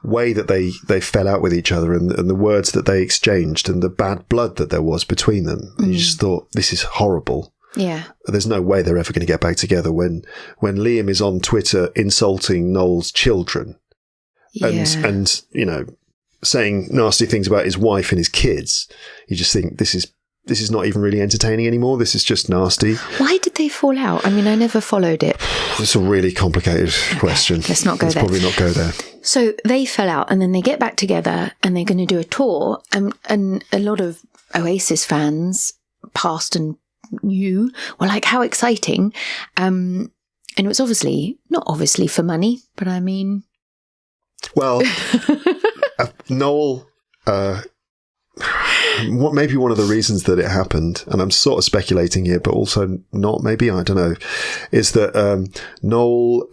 Speaker 1: way that they fell out with each other and the words that they exchanged and the bad blood that there was between them. You just thought, this is horrible.
Speaker 2: Yeah.
Speaker 1: There's no way they're ever going to get back together when Liam is on Twitter insulting Noel's children and you know, saying nasty things about his wife and his kids. You just think this is not even really entertaining anymore. This is just nasty.
Speaker 2: Why did they fall out? I mean, I never followed it.
Speaker 1: It's a really complicated question.
Speaker 2: Let's not go there.
Speaker 1: Let's probably not go there.
Speaker 2: So they fell out and then they get back together and they're going to do a tour. And a lot of Oasis fans, past and new, were like, how exciting. And it was not obviously for money, but I mean...
Speaker 1: Well, Noel... what maybe one of the reasons that it happened, and I'm sort of speculating here, but also not, maybe, I don't know, is that Noel,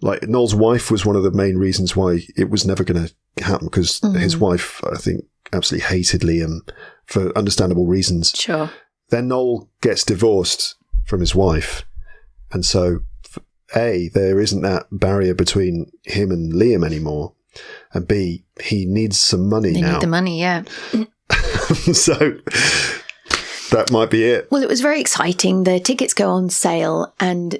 Speaker 1: Noel's wife was one of the main reasons why it was never going to happen, because his wife, I think, absolutely hated Liam for understandable reasons.
Speaker 2: Sure.
Speaker 1: Then Noel gets divorced from his wife, and so A, there isn't that barrier between him and Liam anymore. And B, he needs some money now. They
Speaker 2: need the money, yeah.
Speaker 1: So that might be it.
Speaker 2: Well, it was very exciting. The tickets go on sale and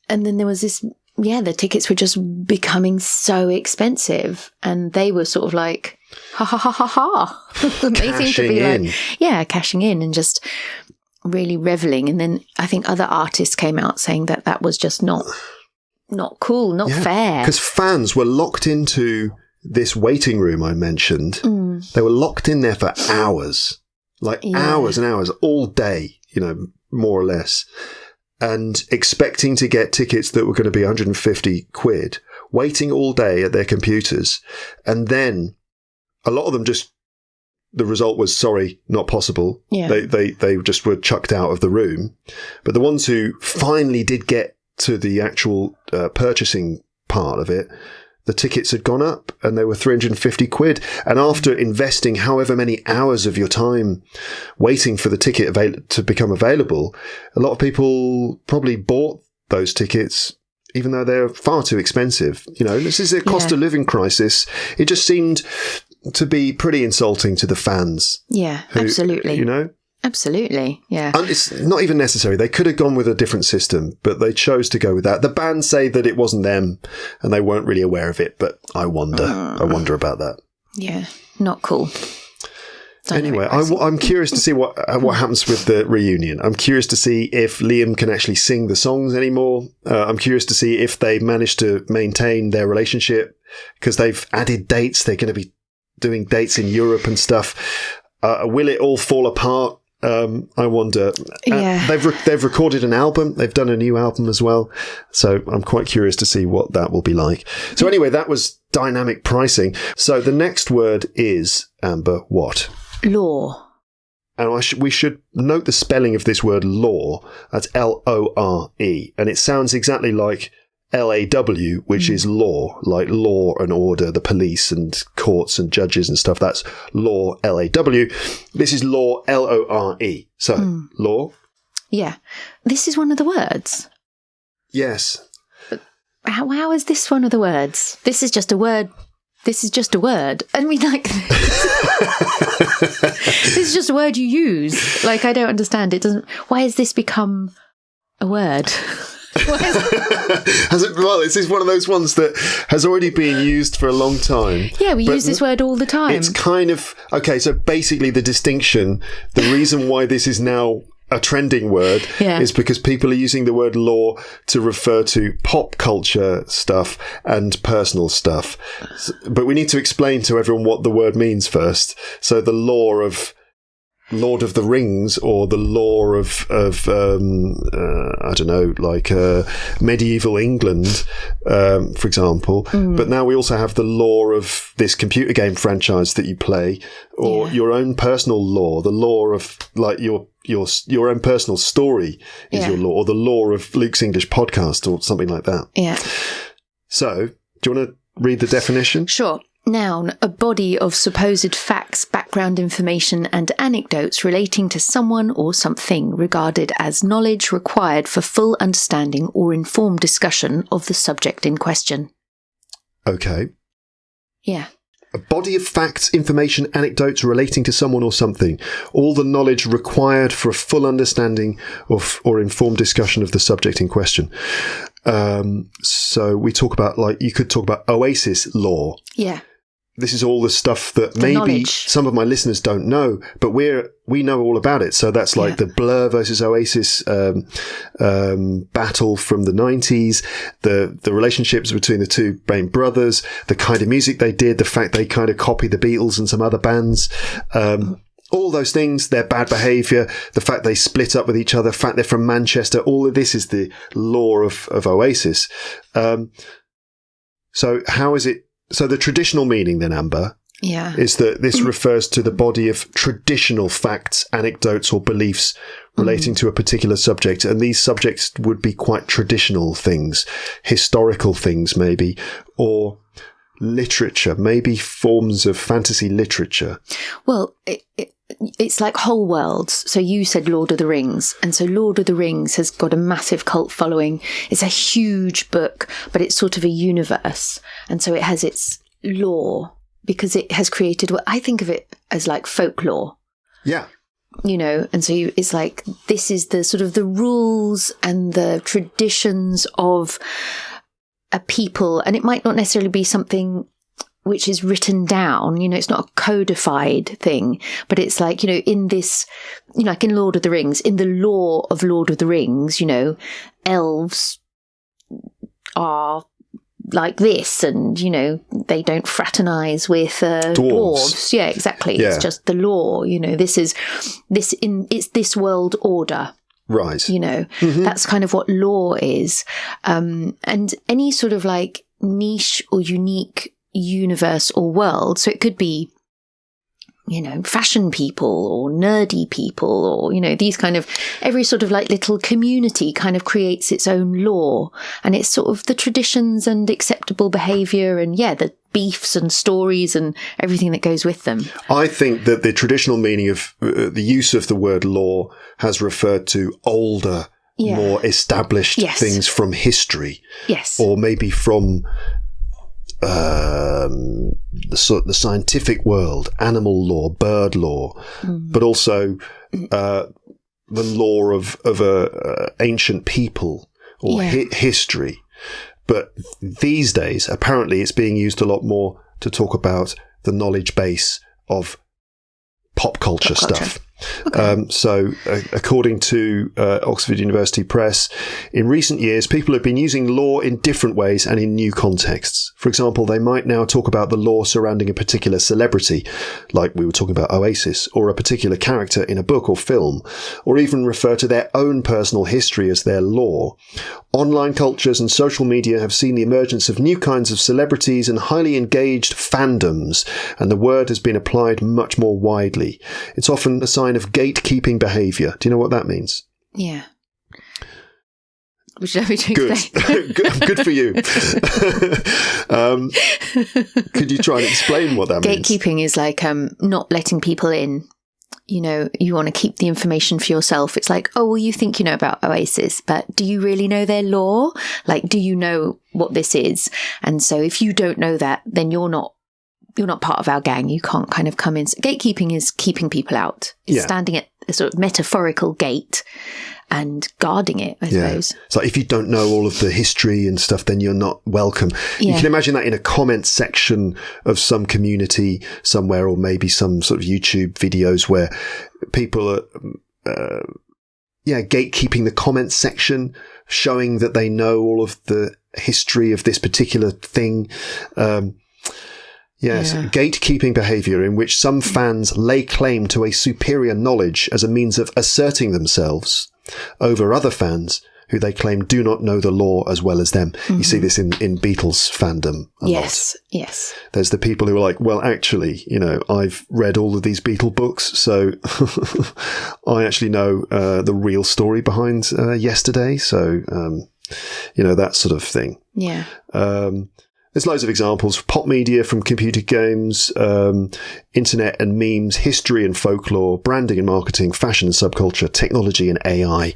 Speaker 2: then there was this, the tickets were just becoming so expensive and they were sort of like, ha ha ha ha ha. They seemed to be like, cashing in and just really reveling. And then I think other artists came out saying that was just not cool, not fair.
Speaker 1: Because fans were locked into this waiting room I mentioned. They were locked in there for hours, hours and hours, all day, you know, more or less, and expecting to get tickets that were going to be 150 quid, waiting all day at their computers. And then a lot of them the result was, sorry, not possible. Yeah. They just were chucked out of the room. But the ones who finally did get to the actual purchasing part of it, the tickets had gone up and they were 350 quid. And after investing however many hours of your time waiting for the ticket to become available, a lot of people probably bought those tickets even though they're far too expensive. You know, this is a cost of living crisis. It just seemed to be pretty insulting to the fans.
Speaker 2: Yeah, absolutely.
Speaker 1: You know?
Speaker 2: Absolutely, yeah.
Speaker 1: And it's not even necessary. They could have gone with a different system, but they chose to go with that. The band say that it wasn't them and they weren't really aware of it, but I wonder about that.
Speaker 2: Yeah, not cool.
Speaker 1: Anyway, I'm curious to see what happens with the reunion. I'm curious to see if Liam can actually sing the songs anymore. I'm curious to see if they managed to maintain their relationship because they've added dates. They're going to be doing dates in Europe and stuff. Will it all fall apart? I wonder. They've recorded an album. They've done a new album as well. So I'm quite curious to see what that will be like. So anyway, that was dynamic pricing. So the next word is, Amber, what?
Speaker 2: Law.
Speaker 1: And we should note the spelling of this word law. That's L-O-R-E. And it sounds exactly like L-A-W, which is law, like law and order, the police and courts and judges and stuff. That's law, L-A-W. This is law, L-O-R-E. So, law. Yeah.
Speaker 2: This is one of the words.
Speaker 1: Yes.
Speaker 2: How is this one of the words? This is just a word. This is just a word. I mean, like, this is just a word you use. Like, I don't understand. Why has this become a word?
Speaker 1: Well, this is one of those ones that has already been used for a long time.
Speaker 2: Yeah, we use this word all the time.
Speaker 1: It's kind of, okay, so basically the distinction, the reason why this is now a trending word is because people are using the word law to refer to pop culture stuff and personal stuff. But we need to explain to everyone what the word means first. So the law of Lord of the Rings or the law of I don't know, like medieval England, for example. But now we also have the law of this computer game franchise that you play, or your own personal law, the law of like your own personal story is your law, or the law of Luke's English podcast or something like that.
Speaker 2: Yeah.
Speaker 1: So, do you want to read the definition?
Speaker 2: Sure. Noun, a body of supposed facts, background information and anecdotes relating to someone or something regarded as knowledge required for full understanding or informed discussion of the subject in question.
Speaker 1: Okay.
Speaker 2: Yeah.
Speaker 1: A body of facts, information, anecdotes relating to someone or something. All the knowledge required for a full understanding or informed discussion of the subject in question. So we talk about, like, you could talk about Oasis lore.
Speaker 2: Yeah.
Speaker 1: This is all the stuff that maybe
Speaker 2: knowledge.
Speaker 1: Some of my listeners don't know, but we know all about it. So that's like the Blur versus Oasis battle from the 90s, the relationships between the two main brothers, the kind of music they did, the fact they kind of copied the Beatles and some other bands. All those things, their bad behaviour, the fact they split up with each other, the fact they're from Manchester, all of this is the lore of Oasis. So how is it? So the traditional meaning then, Amber, is that this refers to the body of traditional facts, anecdotes or beliefs relating to a particular subject. And these subjects would be quite traditional things, historical things maybe, or literature, maybe forms of fantasy literature.
Speaker 2: Well, it's like whole worlds. So you said Lord of the Rings. And so Lord of the Rings has got a massive cult following. It's a huge book, but it's sort of a universe. And so it has its lore because it has created what I think of it as like folklore.
Speaker 1: Yeah.
Speaker 2: You know, and so it's like, this is the sort of the rules and the traditions of a people. And it might not necessarily be something which is written down, you know, it's not a codified thing, but it's like, you know, in this, you know, like in Lord of the Rings, in the lore of Lord of the Rings, you know, elves are like this and, you know, they don't fraternize with dwarves. Yeah, exactly. Yeah. It's just the lore, you know, it's this world order.
Speaker 1: Right.
Speaker 2: You know, that's kind of what lore is. And any sort of like niche or unique universe or world. So it could be, you know, fashion people or nerdy people or, you know, these kind of, every sort of like little community kind of creates its own lore, and it's sort of the traditions and acceptable behavior and the beefs and stories and everything that goes with them.
Speaker 1: I think that the traditional meaning of the use of the word lore has referred to older, more established things from history.
Speaker 2: Yes.
Speaker 1: Or maybe from the scientific world, animal lore, bird lore, but also the lore of a ancient people or history. But these days, apparently, it's being used a lot more to talk about the knowledge base of pop culture stuff. Okay. So according to Oxford University Press, in recent years, people have been using lore in different ways and in new contexts. For example, they might now talk about the lore surrounding a particular celebrity, like we were talking about Oasis, or a particular character in a book or film, or even refer to their own personal history as their lore. Online cultures and social media have seen the emergence of new kinds of celebrities and highly engaged fandoms, and the word has been applied much more widely. It's often a sign of gatekeeping behaviour. Do you know what that means?
Speaker 2: Yeah. Would you like me to explain?
Speaker 1: Good for you. Could you try and explain what that means?
Speaker 2: Gatekeeping is like not letting people in. You know, you want to keep the information for yourself. It's like, oh, well, you think you know about Oasis, but do you really know their lore? Like, do you know what this is? And so if you don't know that, then you're not part of our gang. You can't kind of come in. So gatekeeping is keeping people out. It's standing at a sort of metaphorical gate and guarding it, I suppose.
Speaker 1: It's like if you don't know all of the history and stuff, then you're not welcome. You can imagine that in a comment section of some community somewhere, or maybe some sort of YouTube videos where people are, gatekeeping the comment section, showing that they know all of the history of this particular thing. Gatekeeping behaviour in which some fans lay claim to a superior knowledge as a means of asserting themselves over other fans who they claim do not know the lore as well as them. You see this in Beatles fandom a lot.
Speaker 2: Yes.
Speaker 1: There's the people who are like, well, actually, you know, I've read all of these Beatle books, so I actually know the real story behind Yesterday. So, you know, that sort of thing.
Speaker 2: Yeah.
Speaker 1: There's loads of examples: pop media, from computer games, internet and memes, history and folklore, branding and marketing, fashion and subculture, technology and AI.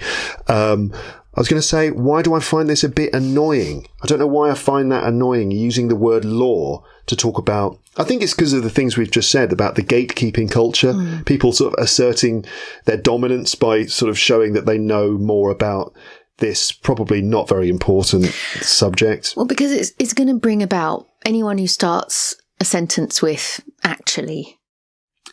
Speaker 1: I was going to say, why do I find this a bit annoying? I don't know why I find that annoying, using the word law to talk about. I think it's because of the things we've just said about the gatekeeping culture, people sort of asserting their dominance by sort of showing that they know more about this probably not very important subject.
Speaker 2: Well, because it's going to bring about anyone who starts a sentence with actually.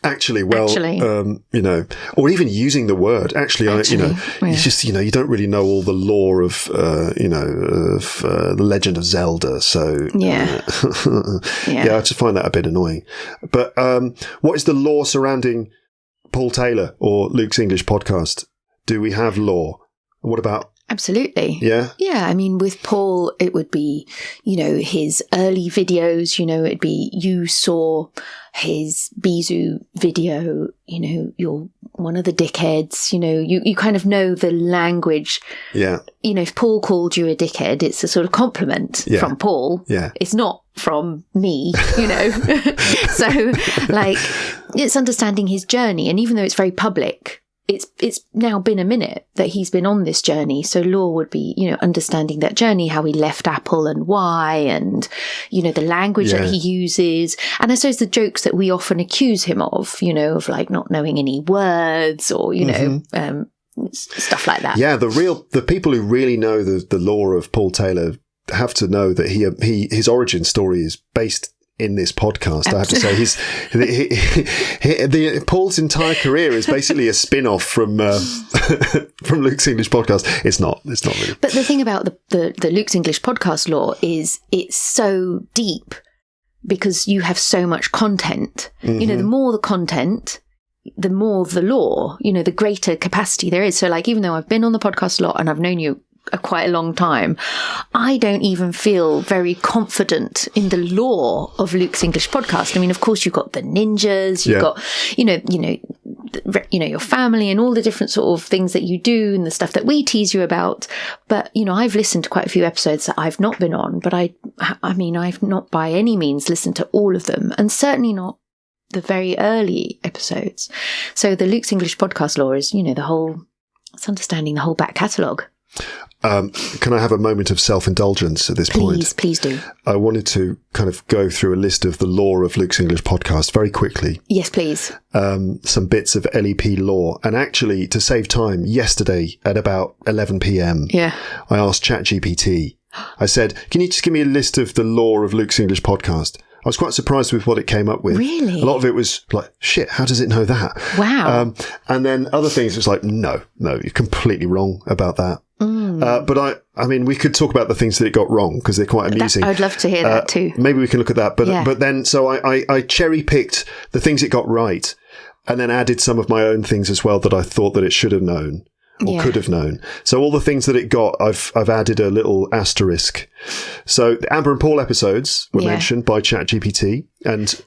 Speaker 1: Actually, you know, or even using the word actually, it's just, you know, you don't really know all the lore of, the Legend of Zelda. So, yeah, I just find that a bit annoying. But what is the lore surrounding Paul Taylor or Luke's English podcast? Do we have lore? And what about?
Speaker 2: Absolutely.
Speaker 1: Yeah.
Speaker 2: Yeah. I mean, with Paul, it would be, you know, his early videos, you know, it'd be, you saw his Bizu video, you know, you're one of the dickheads, you know, you kind of know the language.
Speaker 1: Yeah.
Speaker 2: You know, if Paul called you a dickhead, it's a sort of compliment from Paul.
Speaker 1: Yeah.
Speaker 2: It's not from me, you know. So, like, it's understanding his journey. And even though it's very public, it's now been a minute that he's been on this journey. So lore would be, you know, understanding that journey, how he left Apple and why, and, you know, the language that he uses. And I suppose the jokes that we often accuse him of, you know, of like not knowing any words or, you know, stuff like that. Yeah,
Speaker 1: the people who really know the lore of Paul Taylor have to know that his origin story is based in this podcast. I have to say, Paul's entire career is basically a spin-off from Luke's English podcast. It's not really.
Speaker 2: But the thing about the Luke's English podcast lore is it's so deep because you have so much content. You know, the more the content, the more the lore, you know, the greater capacity there is. So like, even though I've been on the podcast a lot and I've known you quite a long time, I don't even feel very confident in the lore of Luke's English podcast. I mean, of course, you've got the ninjas, you've got, you know, your family and all the different sort of things that you do and the stuff that we tease you about. But, you know, I've listened to quite a few episodes that I've not been on, but I mean, I've not by any means listened to all of them, and certainly not the very early episodes. So the Luke's English podcast lore is, you know, it's understanding the whole back catalogue.
Speaker 1: Can I have a moment of self-indulgence at this point?
Speaker 2: Please do.
Speaker 1: I wanted to kind of go through a list of the lore of Luke's English podcast very quickly.
Speaker 2: Yes, please.
Speaker 1: Some bits of LEP lore. And actually, to save time, yesterday at about 11 p.m, I asked ChatGPT. I said, can you just give me a list of the lore of Luke's English podcast? I was quite surprised with what it came up with.
Speaker 2: Really?
Speaker 1: A lot of it was like, shit, how does it know that?
Speaker 2: Wow.
Speaker 1: And then other things, it's like, no, you're completely wrong about that. But I mean, we could talk about the things that it got wrong because they're quite amusing.
Speaker 2: I'd love to hear that too.
Speaker 1: Maybe we can look at that. But then, so I cherry picked the things it got right and then added some of my own things as well that I thought that it should have known. Or could have known. So all the things that it got, I've added a little asterisk. So the Amber and Paul episodes were mentioned by ChatGPT, and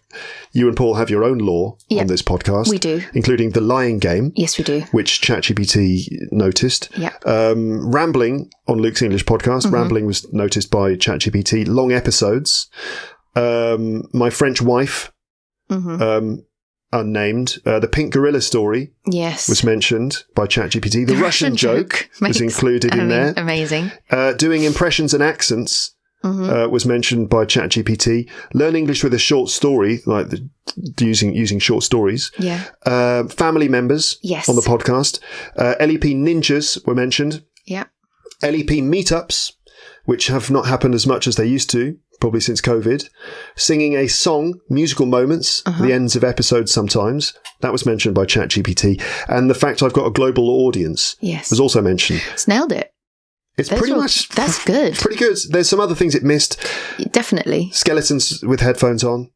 Speaker 1: you and Paul have your own lore on this podcast.
Speaker 2: We do.
Speaker 1: Including the lying game.
Speaker 2: Yes, we do.
Speaker 1: Which ChatGPT noticed.
Speaker 2: Yeah.
Speaker 1: Rambling on Luke's English podcast. Rambling was noticed by ChatGPT. Long episodes. My French wife. Unnamed. The Pink Gorilla story was mentioned by ChatGPT. The Russian joke was included in there.
Speaker 2: Amazing.
Speaker 1: Doing impressions and accents was mentioned by ChatGPT. Learn English with a short story, like using short stories.
Speaker 2: Yeah.
Speaker 1: Family members on the podcast. LEP ninjas were mentioned.
Speaker 2: Yeah.
Speaker 1: LEP meetups, which have not happened as much as they used to. Probably since COVID. Singing a song, musical moments, the ends of episodes sometimes. That was mentioned by ChatGPT. And the fact I've got a global audience was also mentioned.
Speaker 2: It's nailed it.
Speaker 1: That's
Speaker 2: good.
Speaker 1: Pretty good. There's some other things it missed.
Speaker 2: Definitely.
Speaker 1: Skeletons with headphones on.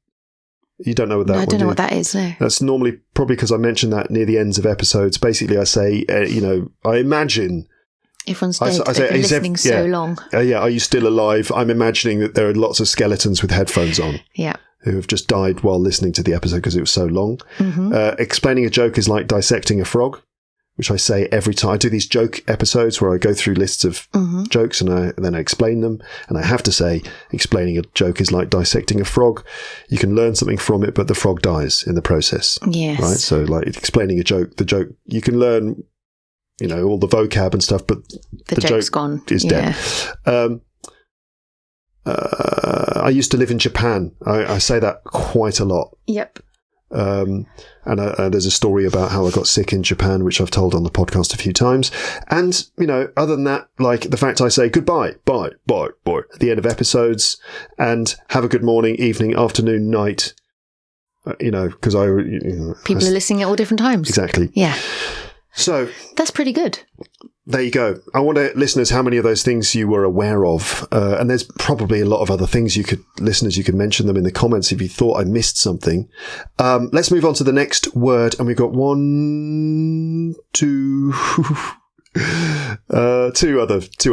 Speaker 1: You don't know what that
Speaker 2: I don't know what that is, no.
Speaker 1: That's normally probably because I mentioned that near the ends of episodes. Basically, I say, I imagine...
Speaker 2: Everyone's dead. They've been listening so long.
Speaker 1: Are you still alive? I'm imagining that there are lots of skeletons with headphones on.
Speaker 2: Yeah.
Speaker 1: Who have just died while listening to the episode because it was so long. Explaining a joke is like dissecting a frog, which I say every time. I do these joke episodes where I go through lists of jokes and then I explain them. And I have to say, explaining a joke is like dissecting a frog. You can learn something from it, but the frog dies in the process.
Speaker 2: Yes.
Speaker 1: Right? So like explaining the joke, you can learn all the vocab and stuff, but
Speaker 2: the joke's gone.
Speaker 1: Is dead. I used to live in Japan. I say that quite a lot.
Speaker 2: Yep.
Speaker 1: And there's a story about how I got sick in Japan, which I've told on the podcast a few times. And, other than that, like the fact I say goodbye, bye, at the end of episodes, and have a good morning, evening, afternoon, night, because
Speaker 2: people are listening at all different times.
Speaker 1: Exactly.
Speaker 2: Yeah.
Speaker 1: So
Speaker 2: that's pretty good.
Speaker 1: There you go. I wonder, listeners, how many of those things you were aware of. And there's probably a lot of other things you could mention them in the comments if you thought I missed something. Let's move on to the next word. And we've got two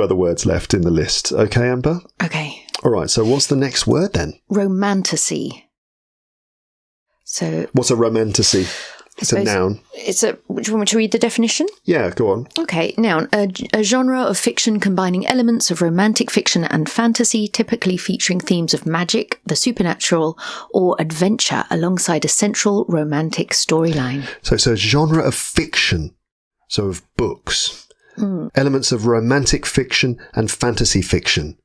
Speaker 1: other words left in the list. Okay, Amber?
Speaker 2: Okay.
Speaker 1: All right. So what's the next word then?
Speaker 2: Romantasy. So
Speaker 1: what's a romantasy? It's a noun.
Speaker 2: Would you want me to read the definition?
Speaker 1: Yeah, go on.
Speaker 2: Okay, noun. A genre of fiction combining elements of romantic fiction and fantasy, typically featuring themes of magic, the supernatural, or adventure alongside a central romantic storyline.
Speaker 1: So it's a genre of fiction, so of books. Elements of romantic fiction and fantasy fiction.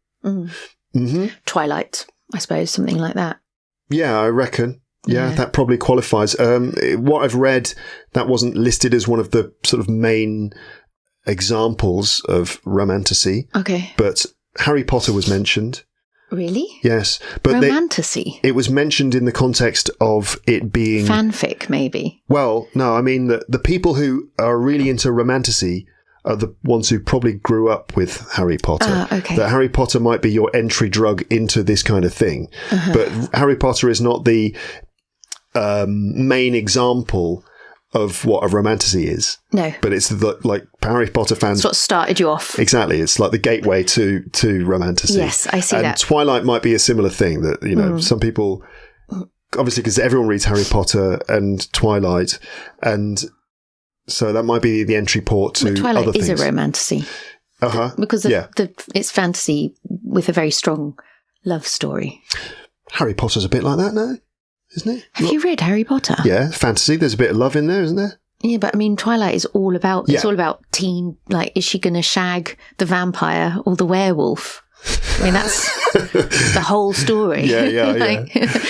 Speaker 2: Twilight, I suppose, something like that.
Speaker 1: Yeah, I reckon. Yeah, that probably qualifies. What I've read, that wasn't listed as one of the sort of main examples of romantasy.
Speaker 2: Okay.
Speaker 1: But Harry Potter was mentioned.
Speaker 2: Really?
Speaker 1: Yes. But
Speaker 2: romantasy?
Speaker 1: It was mentioned in the context of it being...
Speaker 2: fanfic, maybe?
Speaker 1: Well, no, I mean, the people who are really into romantasy are the ones who probably grew up with Harry Potter.
Speaker 2: Okay.
Speaker 1: That Harry Potter might be your entry drug into this kind of thing. But Harry Potter is not the main example of what a romantasy is.
Speaker 2: No.
Speaker 1: But it's like Harry Potter fans...
Speaker 2: It's what started you off.
Speaker 1: Exactly. It's like the gateway to romantasy.
Speaker 2: Yes, I see that.
Speaker 1: And Twilight might be a similar thing that, some people... Obviously, because everyone reads Harry Potter and Twilight, and so that might be the entry port to
Speaker 2: Twilight
Speaker 1: other things.
Speaker 2: Twilight is a romantasy. Because it's fantasy with a very strong love story.
Speaker 1: Harry Potter's a bit like that now, isn't it?
Speaker 2: Have you read Harry Potter?
Speaker 1: Yeah, fantasy. There's a bit of love in there, isn't there?
Speaker 2: Yeah, but I mean, Twilight is all about, it's all about teen, like, is she going to shag the vampire or the werewolf? I mean, that's the whole story.
Speaker 1: Yeah.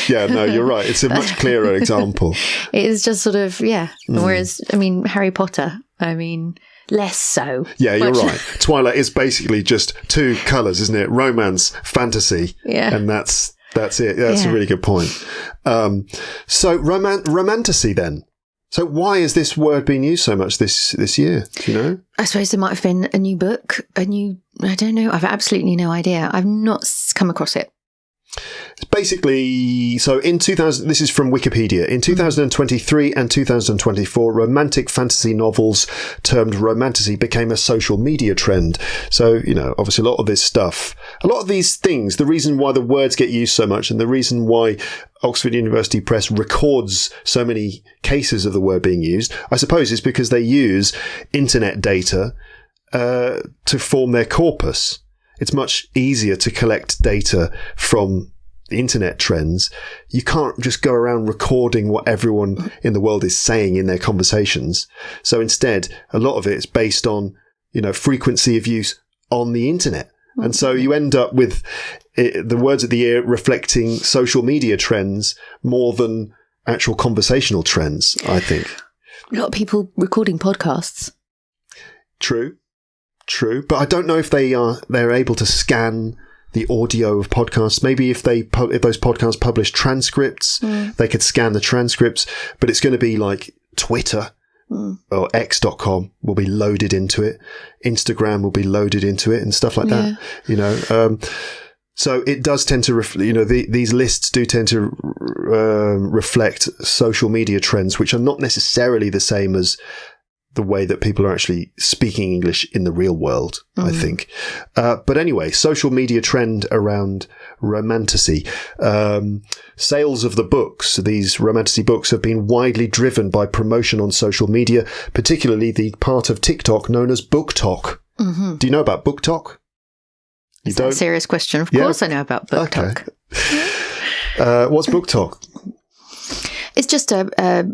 Speaker 1: Yeah, no, you're right. It's a much clearer example.
Speaker 2: It is just sort of, Whereas, I mean, Harry Potter, less so.
Speaker 1: Yeah, you're right. Twilight is basically just two colours, isn't it? Romance, fantasy. Yeah. And that's it. That's a really good point. So romantasy then. So why is this word being used so much this year? Do you know?
Speaker 2: I suppose there might have been a new book, I don't know. I've absolutely no idea. I've not come across it.
Speaker 1: It's basically, so in 2000, this is from Wikipedia, in 2023 and 2024, romantic fantasy novels termed romantasy became a social media trend. So, obviously a lot of this stuff, a lot of these things, the reason why the words get used so much and the reason why Oxford University Press records so many cases of the word being used, I suppose is because they use internet data to form their corpus. It's much easier to collect data from the internet trends. You can't just go around recording what everyone in the world is saying in their conversations. So instead, a lot of it is based on, frequency of use on the internet. And so you end up with the words of the year reflecting social media trends more than actual conversational trends, I think.
Speaker 2: A lot of people recording podcasts.
Speaker 1: True. But I don't know if they're able to scan the audio of podcasts. Maybe if those podcasts publish transcripts, they could scan the transcripts, but it's going to be like Twitter or X.com will be loaded into it. Instagram will be loaded into it and stuff like that, So it does tend to, these lists do tend to reflect social media trends, which are not necessarily the same as the way that people are actually speaking English in the real world, I think. But anyway, social media trend around romantasy. Sales of the books, these romantasy books, have been widely driven by promotion on social media, particularly the part of TikTok known as BookTok. Do you know about BookTok?
Speaker 2: Is that a serious question? Of course I know about BookTok.
Speaker 1: Okay. What's BookTok?
Speaker 2: It's just a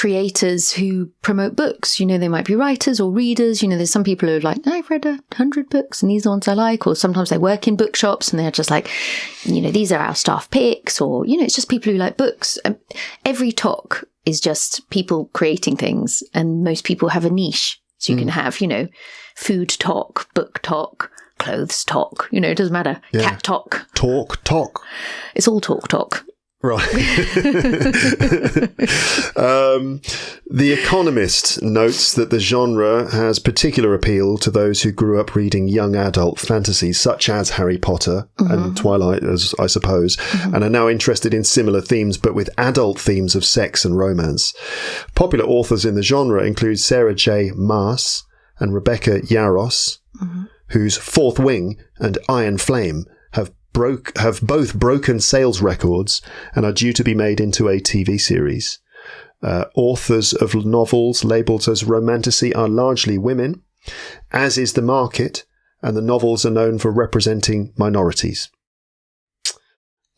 Speaker 2: creators who promote books. They might be writers or readers. There's some people who are like, I've read 100 books and these are the ones I like. Or sometimes they work in bookshops and they're just like, these are our staff picks. Or, it's just people who like books. Every talk is just people creating things. And most people have a niche. So you can have, food talk, book talk, clothes talk. It doesn't matter. Yeah. Cat talk.
Speaker 1: Talk.
Speaker 2: It's all talk.
Speaker 1: Right. The Economist notes that the genre has particular appeal to those who grew up reading young adult fantasies such as Harry Potter and Twilight, as I suppose, and are now interested in similar themes but with adult themes of sex and romance. Popular authors in the genre include Sarah J. Maas and Rebecca Yarros, whose Fourth Wing and Iron Flame have both broken sales records and are due to be made into a TV series. Authors of novels labelled as romantasy are largely women, as is the market, and the novels are known for representing minorities.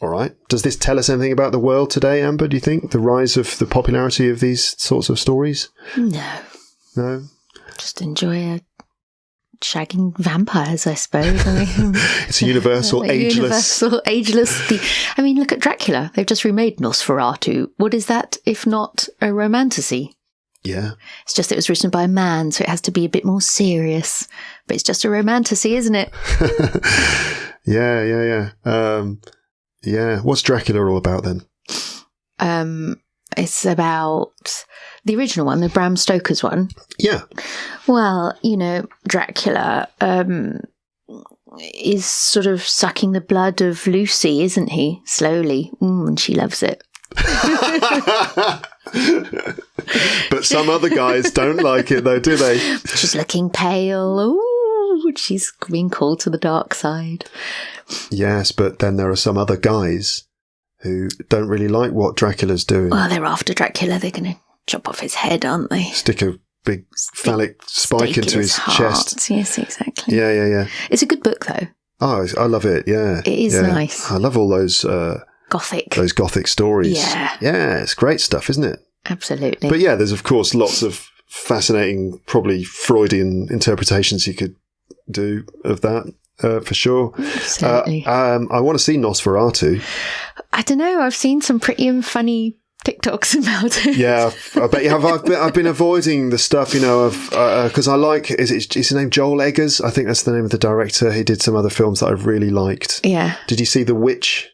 Speaker 1: All right. Does this tell us anything about the world today, Amber, do you think? The rise of the popularity of these sorts of stories? No? Just
Speaker 2: enjoy shagging vampires, I suppose.
Speaker 1: It's a universal, ageless.
Speaker 2: Look at Dracula. They've just remade Nosferatu. What is that if not a romantasy?
Speaker 1: Yeah.
Speaker 2: It's just it was written by a man, so it has to be a bit more serious. But it's just a romantasy, isn't it?
Speaker 1: Yeah. What's Dracula all about then?
Speaker 2: It's about the original one, the Bram Stoker's one.
Speaker 1: Yeah.
Speaker 2: Well, Dracula is sort of sucking the blood of Lucy, isn't he? Slowly. And she loves it.
Speaker 1: But some other guys don't like it, though, do they?
Speaker 2: She's looking pale. Ooh, she's being called to the dark side.
Speaker 1: Yes, but then there are some other guys who don't really like what Dracula's doing.
Speaker 2: Well, they're after Dracula. They're going to chop off his head, aren't they?
Speaker 1: Stick a big phallic spike into his chest.
Speaker 2: Yes, exactly.
Speaker 1: Yeah.
Speaker 2: It's a good book, though.
Speaker 1: Oh, I love it, yeah.
Speaker 2: It is nice.
Speaker 1: I love all those... gothic stories. Yeah, it's great stuff, isn't it?
Speaker 2: Absolutely.
Speaker 1: But yeah, there's, of course, lots of fascinating, probably Freudian interpretations you could do of that. For sure.
Speaker 2: Absolutely.
Speaker 1: I want to see Nosferatu.
Speaker 2: I don't know. I've seen some pretty funny TikToks about it.
Speaker 1: Yeah, I bet you have. I've been avoiding the stuff, because I like. Is his name Joel Eggers? I think that's the name of the director. He did some other films that I really liked.
Speaker 2: Yeah.
Speaker 1: Did you see The Witch?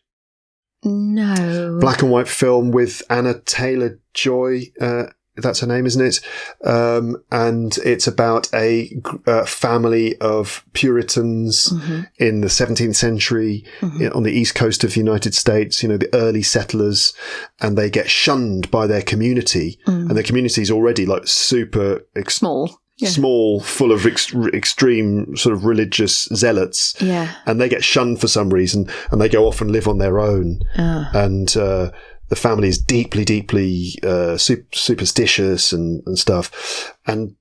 Speaker 2: No.
Speaker 1: Black and white film with Anna Taylor-Joy. That's her name, isn't it? And it's about a family of Puritans in the 17th century on the east coast of the United States, the early settlers, and they get shunned by their community. And the community is already like super
Speaker 2: small. Yeah.
Speaker 1: Small, full of extreme sort of religious zealots.
Speaker 2: Yeah.
Speaker 1: And they get shunned for some reason, and they go off and live on their own. And the family is deeply, deeply superstitious and stuff. And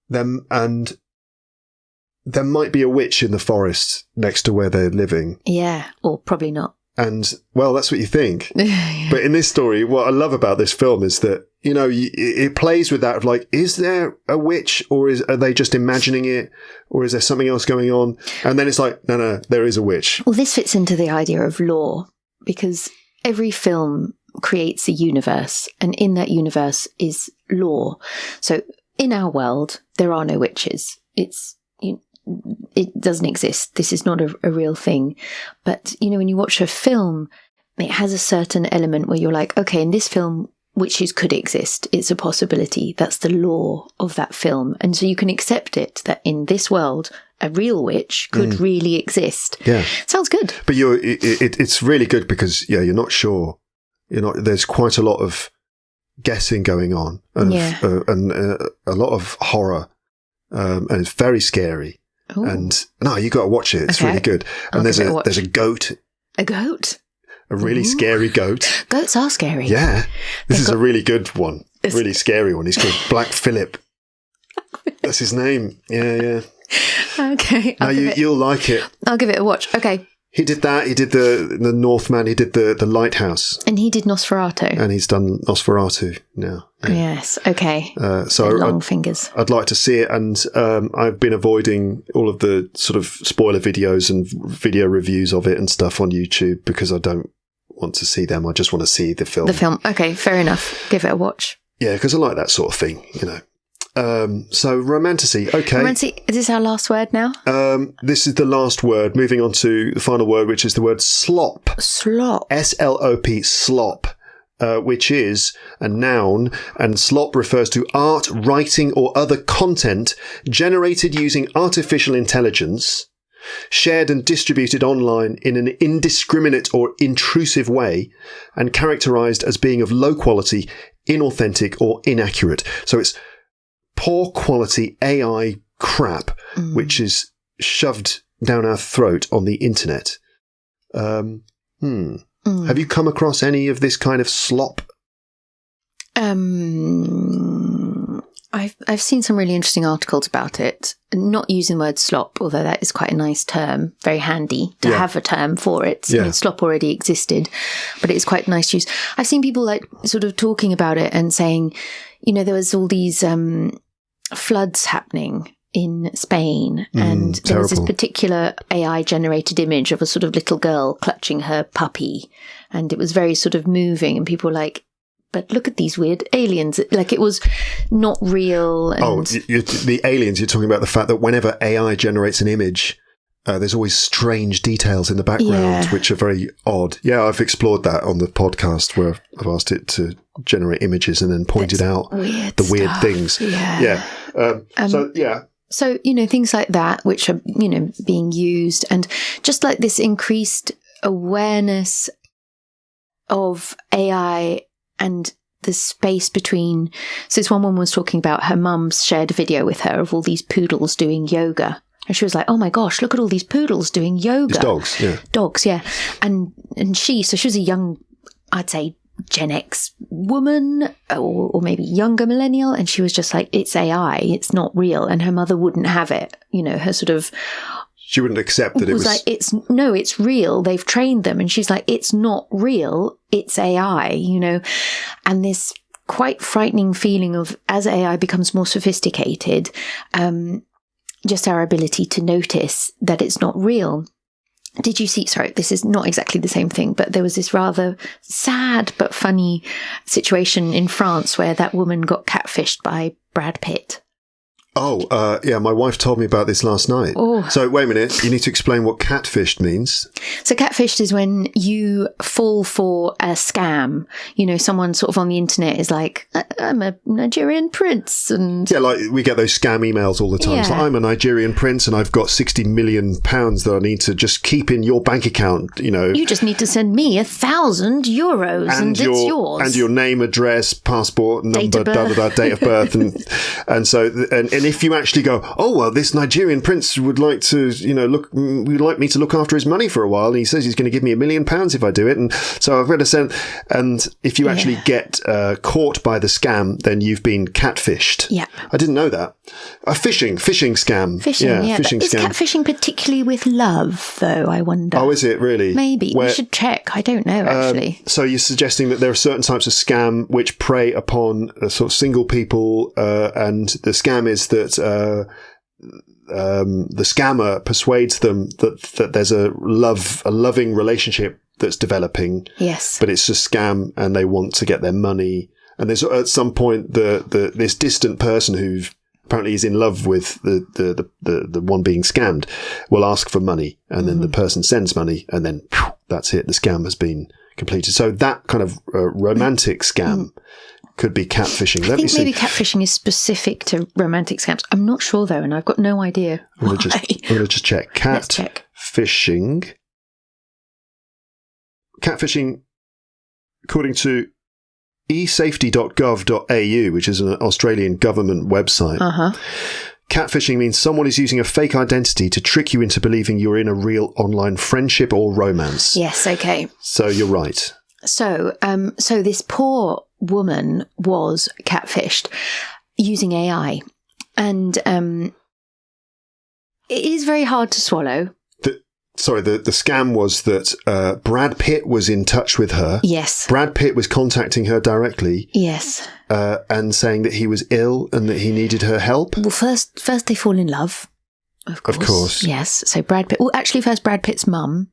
Speaker 1: there might be a witch in the forest next to where they're living.
Speaker 2: Yeah, or probably not.
Speaker 1: And, well, that's what you think.
Speaker 2: Yeah.
Speaker 1: But in this story, what I love about this film is that, it plays with that of like, is there a witch, or are they just imagining it, or is there something else going on? And then it's like, no, there is a witch.
Speaker 2: Well, this fits into the idea of lore, because every film creates a universe, and in that universe is lore. So in our world, there are no witches. It doesn't exist. This is not a real thing. But, when you watch a film, it has a certain element where you're like, okay, in this film, witches could exist. It's a possibility. That's the lore of that film. And so you can accept it that in this world, a real witch could really exist.
Speaker 1: Yeah.
Speaker 2: Sounds good.
Speaker 1: But it's really good because, you're not sure. There's quite a lot of guessing going on and a lot of horror. And it's very scary. Ooh. And no, you got to watch it. It's really good. And there's a goat.
Speaker 2: A goat?
Speaker 1: A really scary goat.
Speaker 2: Goats are scary.
Speaker 1: Yeah. This is a really good one. Really scary one. He's called Black Phillip. That's his name. Yeah.
Speaker 2: Okay.
Speaker 1: You'll like it.
Speaker 2: I'll give it a watch. Okay.
Speaker 1: He did that. He did the Northman. He did the Lighthouse.
Speaker 2: And he did Nosferatu.
Speaker 1: And he's done Nosferatu now. Yeah.
Speaker 2: Yes. Okay.
Speaker 1: So
Speaker 2: long fingers.
Speaker 1: I'd like to see it. And I've been avoiding all of the sort of spoiler videos and video reviews of it and stuff on YouTube because I don't want to see them. I just want to see the film.
Speaker 2: The film. Okay. Fair enough. Give it a watch.
Speaker 1: Yeah, because I like that sort of thing, you know. So romantasy, okay.
Speaker 2: Romantasy, is this our last word now?
Speaker 1: This is the last word. Moving on to the final word, which is the word slop.
Speaker 2: Slop.
Speaker 1: SLOP, slop, which is a noun, and slop refers to art, writing, or other content generated using artificial intelligence, shared and distributed online in an indiscriminate or intrusive way, and characterized as being of low quality, inauthentic, or inaccurate. So it's poor quality AI crap, which is shoved down our throat on the internet. Have you come across any of this kind of slop?
Speaker 2: I've seen some really interesting articles about it. Not using the word slop, although that is quite a nice term, very handy to have a term for it. I mean, slop already existed, but it's quite nice to use. I've seen people like sort of talking about it and saying, you know, there was all these floods happening in Spain, and there was this particular AI generated image of a sort of little girl clutching her puppy, and it was very sort of moving, and people were like, but look at these weird aliens. Like, it was not real. And
Speaker 1: the aliens, you're talking about the fact that whenever AI generates an image, there's always strange details in the background, which are very odd. Yeah, I've explored that on the podcast where I've asked it to generate images and then pointed out the weird things.
Speaker 2: So, you know, things like that, which are, you know, being used, and just like this increased awareness of AI and the space between. So this one woman was talking about her mum's shared a video with her of all these poodles doing yoga. And she was like, oh my gosh, look at all these poodles doing yoga.
Speaker 1: It's dogs, yeah.
Speaker 2: Dogs, yeah. And she was a young, I'd say, Gen X woman, or maybe younger millennial. And she was just like, it's AI, it's not real. And her mother wouldn't have it. You know, her sort of...
Speaker 1: She wouldn't accept that it was...
Speaker 2: like, it's real. They've trained them. And she's like, it's not real. It's AI, you know. And this quite frightening feeling of, as AI becomes more sophisticated, just our ability to notice that it's not real. Did you see, sorry, this is not exactly the same thing, but there was this rather sad but funny situation in France where that woman got catfished by Brad Pitt.
Speaker 1: Oh, yeah, my wife told me about this last night.
Speaker 2: Oh.
Speaker 1: So, wait a minute, you need to explain what catfished means.
Speaker 2: So catfished is when you fall for a scam. You know, someone sort of on the internet is like, I'm a Nigerian prince. And
Speaker 1: yeah, like we get those scam emails all the time. It's like, I'm a Nigerian prince and I've got £60 million that I need to just keep in your bank account, you know.
Speaker 2: You just need to send me €1,000 and it's yours.
Speaker 1: And your name, address, passport, number, date of birth. And so, and if you actually go, oh, well, this Nigerian prince would like to, you know, would like me to look after his money for a while. And he says he's going to give me £1 million if I do it. And so I've read a send. And if you actually get caught by the scam, then you've been catfished.
Speaker 2: Yeah.
Speaker 1: I didn't know that. A phishing scam.
Speaker 2: Phishing scam. Is catfishing particularly with love, though, I wonder?
Speaker 1: Oh, is it really?
Speaker 2: Maybe. We should check. I don't know, actually.
Speaker 1: So you're suggesting that there are certain types of scam which prey upon sort of single people, and the scam is that the scammer persuades them that there's a loving relationship that's developing.
Speaker 2: Yes.
Speaker 1: But it's a scam and they want to get their money. And there's at some point this distant person who apparently is in love with the one being scammed will ask for money, and then the person sends money, and then that's it. The scam has been completed. So that kind of romantic scam could be catfishing.
Speaker 2: I think maybe catfishing is specific to romantic scams. I'm not sure though, and I've got no idea.
Speaker 1: I'm going to just check. Catfishing. Catfishing, according to esafety.gov.au, which is an Australian government website. Catfishing means someone is using a fake identity to trick you into believing you're in a real online friendship or romance.
Speaker 2: Yes, okay.
Speaker 1: So you're right.
Speaker 2: So this poor woman was catfished using AI, and it is very hard to swallow.
Speaker 1: Sorry, the scam was that Brad Pitt was in touch with her.
Speaker 2: Yes.
Speaker 1: Brad Pitt was contacting her directly.
Speaker 2: Yes.
Speaker 1: And saying that he was ill and that he needed her help.
Speaker 2: Well, first they fall in love. Of course. Yes. So Brad Pitt. Well, actually, first Brad Pitt's mum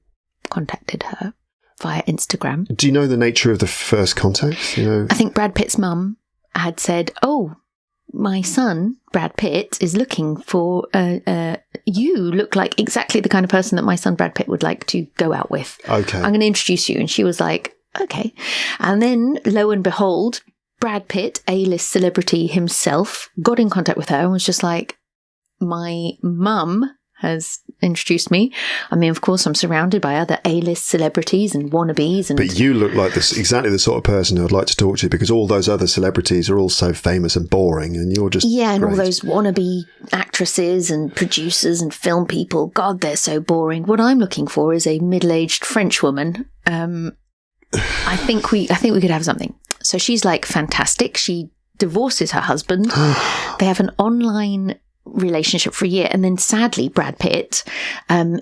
Speaker 2: contacted her via Instagram.
Speaker 1: Do you know the nature of the first contact? You know,
Speaker 2: I think Brad Pitt's mum had said, "Oh, my son Brad Pitt is looking for you. Look like exactly the kind of person that my son Brad Pitt would like to go out with.
Speaker 1: Okay,
Speaker 2: I'm going to introduce you." And she was like, "Okay." And then, lo and behold, Brad Pitt, A-list celebrity himself, got in contact with her and was just like, "My mum has introduced me. I mean, of course, I'm surrounded by other A-list celebrities and wannabes." And
Speaker 1: but you look like exactly the sort of person who I'd like to talk to, because all those other celebrities are all so famous and boring, and you're just
Speaker 2: and
Speaker 1: great.
Speaker 2: all those wannabe actresses and producers and film people. God, they're so boring. What I'm looking for is a middle-aged French woman. I think we could have something. So she's like fantastic. She divorces her husband. They have an online relationship for a year, and then sadly Brad Pitt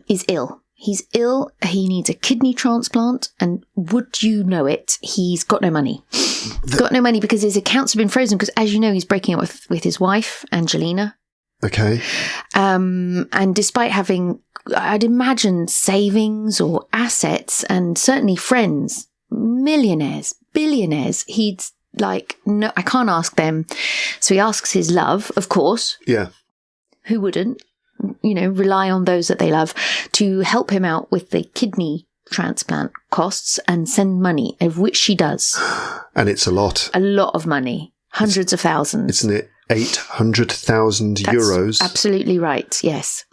Speaker 2: is ill. He's ill. He needs a kidney transplant, and would you know it, he's got no money. Got no money because his accounts have been frozen because, as you know, he's breaking up with his wife Angelina.
Speaker 1: Okay.
Speaker 2: And despite having, I'd imagine, savings or assets and certainly friends, millionaires, billionaires, he'd like, no, I can't ask them. So he asks his love, of course.
Speaker 1: Yeah.
Speaker 2: Who wouldn't, rely on those that they love to help him out with the kidney transplant costs and send money, of which she does.
Speaker 1: And it's a lot.
Speaker 2: A lot of money. Hundreds of thousands.
Speaker 1: Isn't it 800,000 euros?
Speaker 2: Absolutely right, yes.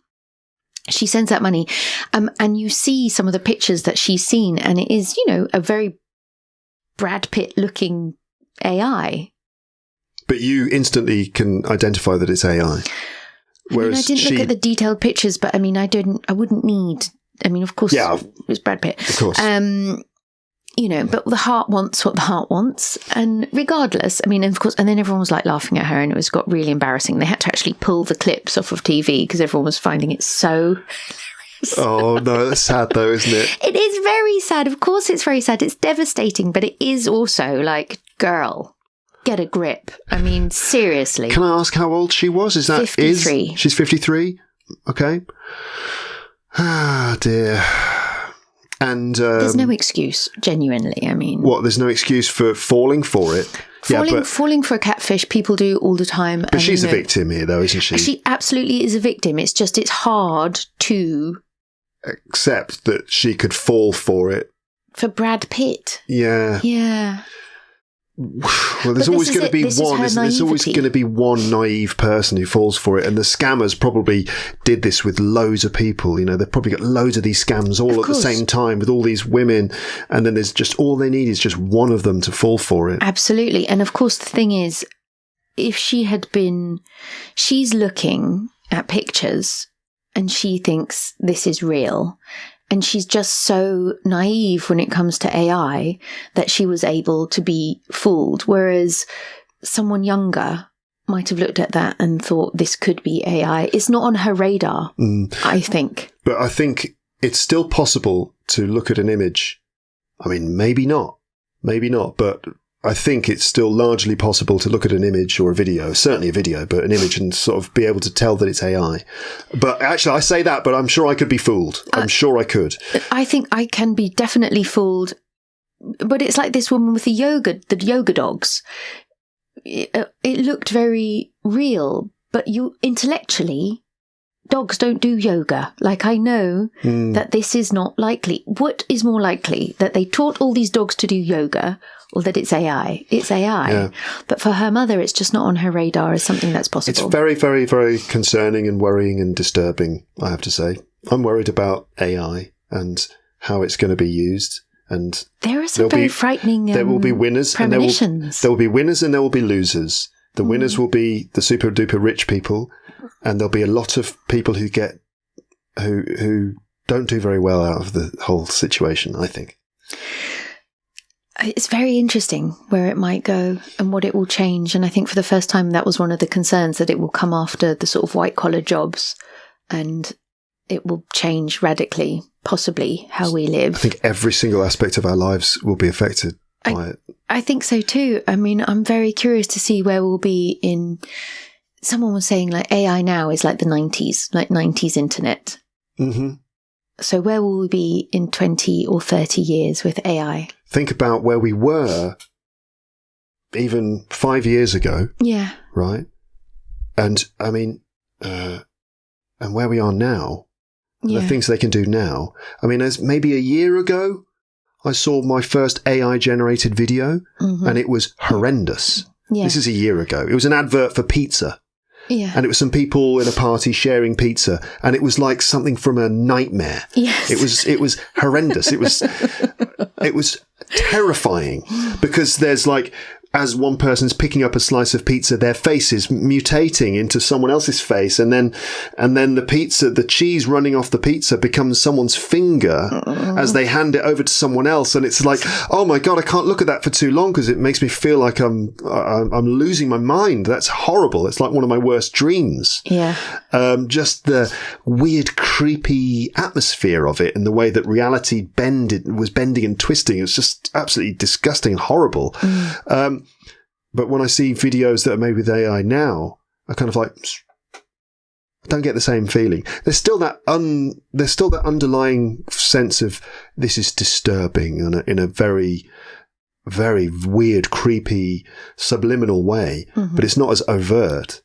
Speaker 2: She sends that money. And you see some of the pictures that she's seen, and it is, a very Brad Pitt looking AI.
Speaker 1: But you instantly can identify that it's AI.
Speaker 2: I didn't look at the detailed pictures, but I wouldn't need, of course, it was Brad Pitt.
Speaker 1: Of course.
Speaker 2: But the heart wants what the heart wants. And regardless, of course, and then everyone was like laughing at her, and it got really embarrassing. They had to actually pull the clips off of TV because everyone was finding it so hilarious. Oh,
Speaker 1: no, that's sad though, isn't it?
Speaker 2: It is very sad. Of course it's very sad. It's devastating, but it is also like, girl, get a grip. Seriously.
Speaker 1: Can I ask how old she was?
Speaker 2: 53.
Speaker 1: She's 53? Okay. Ah, dear. And
Speaker 2: there's no excuse, genuinely.
Speaker 1: What? There's no excuse for falling for it?
Speaker 2: Falling for a catfish, people do all the time.
Speaker 1: But she's a victim here, though, isn't she?
Speaker 2: She absolutely is a victim. It's just, it's hard to
Speaker 1: accept that she could fall for it.
Speaker 2: For Brad Pitt.
Speaker 1: Yeah.
Speaker 2: Yeah.
Speaker 1: Well, there's always going to be one. There's always going to be one naive person who falls for it, and the scammers probably did this with loads of people. They've probably got loads of these scams all at the same time with all these women, and then there's just all they need is just one of them to fall for it.
Speaker 2: Absolutely, and of course the thing is, if she's looking at pictures and she thinks this is real. And she's just so naive when it comes to AI that she was able to be fooled. Whereas someone younger might have looked at that and thought this could be AI. It's not on her radar, I think.
Speaker 1: But I think it's still possible to look at an image. Maybe not, but I think it's still largely possible to look at an image or a video, certainly a video, but an image, and sort of be able to tell that it's AI. But actually, I say that, but I'm sure I could be fooled. I'm sure I could.
Speaker 2: I think I can be definitely fooled. But it's like this woman with the yoga dogs. It looked very real, but intellectually, dogs don't do yoga. Like, I know that this is not likely. What is more likely, that they taught all these dogs to do yoga, or that it's AI? It's AI. Yeah. But for her mother, it's just not on her radar as something that's possible.
Speaker 1: It's very, very, very concerning and worrying and disturbing, I have to say. I'm worried about AI and how it's going to be used. And
Speaker 2: there are some very frightening
Speaker 1: there will be winners
Speaker 2: premonitions.
Speaker 1: There will be winners and there will be losers. The winners will be the super duper rich people, and there'll be a lot of people who don't do very well out of the whole situation, I think.
Speaker 2: It's very interesting where it might go and what it will change. And I think for the first time, that was one of the concerns, that it will come after the sort of white collar jobs and it will change radically, possibly, how we live.
Speaker 1: I think every single aspect of our lives will be affected by it.
Speaker 2: I think so too. I mean, I'm very curious to see where we'll be in... Someone was saying like AI now is like the 90s, like 90s internet.
Speaker 1: Mm-hmm.
Speaker 2: So where will we be in 20 or 30 years with AI?
Speaker 1: Think about where we were even 5 years ago.
Speaker 2: Yeah.
Speaker 1: Right? And I mean, and where we are now, the things they can do now. I mean, as maybe a year ago, I saw my first AI generated video and it was horrendous. Yeah. This is a year ago. It was an advert for pizza.
Speaker 2: Yeah.
Speaker 1: And it was some people in a party sharing pizza, and it was like something from a nightmare.
Speaker 2: Yes.
Speaker 1: It was horrendous. It was terrifying, because there's like, as one person's picking up a slice of pizza, their face is mutating into someone else's face, and then the cheese running off the pizza becomes someone's finger as they hand it over to someone else, and it's like, oh my god, I can't look at that for too long because it makes me feel like I'm losing my mind. That's horrible. It's like one of my worst dreams.
Speaker 2: Yeah.
Speaker 1: Just the weird, creepy atmosphere of it, and the way that reality was bending and twisting. It was just absolutely disgusting and horrible. But when I see videos that are made with AI now, I kind of like, I don't get the same feeling. There's still that underlying sense of this is disturbing in a very, very weird, creepy, subliminal way, but it's not as overt.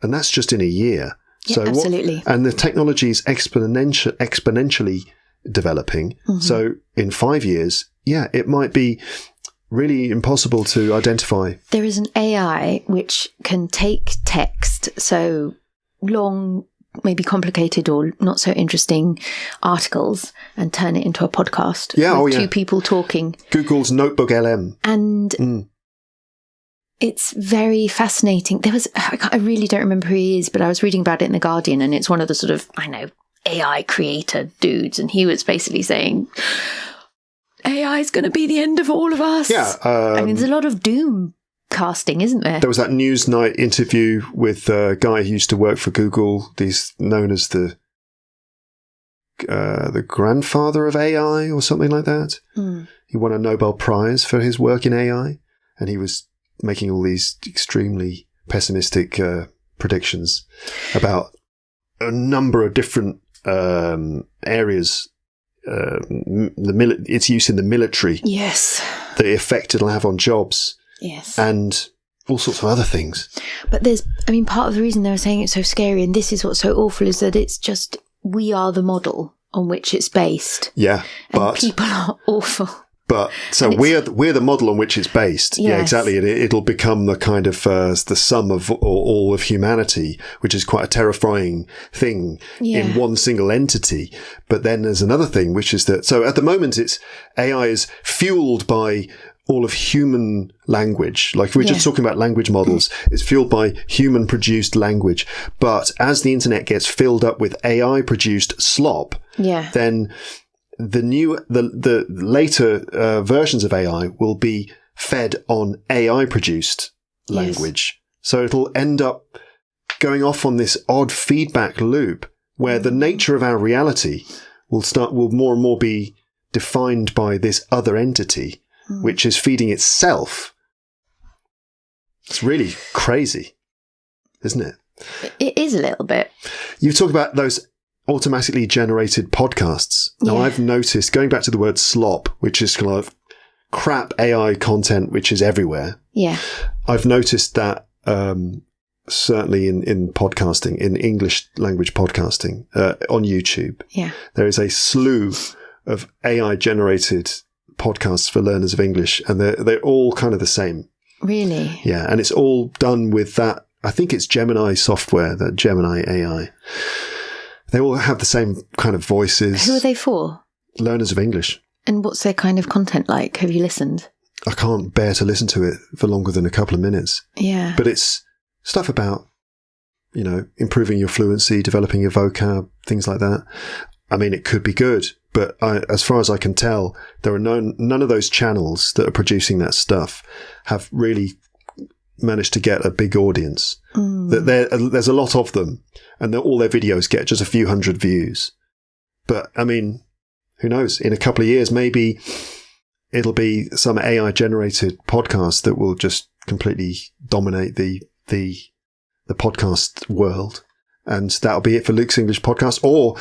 Speaker 1: And that's just in a year.
Speaker 2: Yeah,
Speaker 1: so
Speaker 2: absolutely.
Speaker 1: And the technology is exponentially developing. So in 5 years, it might be really impossible to identify.
Speaker 2: There is an AI which can take text, so long, maybe complicated or not so interesting articles, and turn it into a podcast with two people talking.
Speaker 1: Google's Notebook LM.
Speaker 2: And it's very fascinating. I really don't remember who he is, but I was reading about it in The Guardian, and it's one of the sort of, AI creator dudes, and he was basically saying, AI is going to be the end of all of us.
Speaker 1: Yeah.
Speaker 2: there's a lot of doom casting, isn't there?
Speaker 1: There was that Newsnight interview with a guy who used to work for Google. He's known as the grandfather of AI or something like that. He won a Nobel Prize for his work in AI, and he was making all these extremely pessimistic predictions about a number of different areas. Its use in the military.
Speaker 2: Yes.
Speaker 1: The effect it'll have on jobs.
Speaker 2: Yes.
Speaker 1: And all sorts of other things.
Speaker 2: But part of the reason they were saying it's so scary, and this is what's so awful, is that it's just, we are the model on which it's based.
Speaker 1: Yeah.
Speaker 2: And people are awful.
Speaker 1: But so we're the model on which it's based.
Speaker 2: Yes.
Speaker 1: Yeah, exactly. It'll become the kind of the sum of all of humanity, which is quite a terrifying thing in one single entity. But then there's another thing, which is that, so at the moment AI is fueled by all of human language. Like, if we're just talking about language models, it's fueled by human produced language. But as the internet gets filled up with AI produced slop, then the later versions of AI will be fed on AI produced language. So it'll end up going off on this odd feedback loop where the nature of our reality will more and more be defined by this other entity, which is feeding itself. It's really crazy, isn't it?
Speaker 2: It is a little bit.
Speaker 1: You talk about those automatically generated podcasts. Now, I've noticed, going back to the word slop, which is kind of crap AI content, which is everywhere. Yeah. I've noticed that certainly in podcasting, in English language podcasting, on YouTube, there is a slew of AI generated podcasts for learners of English, and they're all kind of the same. Really? Yeah. And it's all done with that, I think it's Gemini software, that Gemini AI. They all have the same kind of voices.
Speaker 2: Who are they for?
Speaker 1: Learners of English.
Speaker 2: And what's their kind of content like? Have you listened?
Speaker 1: I can't bear to listen to it for longer than a couple of minutes.
Speaker 2: Yeah.
Speaker 1: But it's stuff about, improving your fluency, developing your vocab, things like that. I mean, it could be good, but as far as I can tell, there are none of those channels that are producing that stuff have really managed to get a big audience. That there's a lot of them, and all their videos get just a few hundred views. But I mean, who knows? In a couple of years, maybe it'll be some AI generated podcast that will just completely dominate the podcast world, and that'll be it for Luke's English Podcast. Or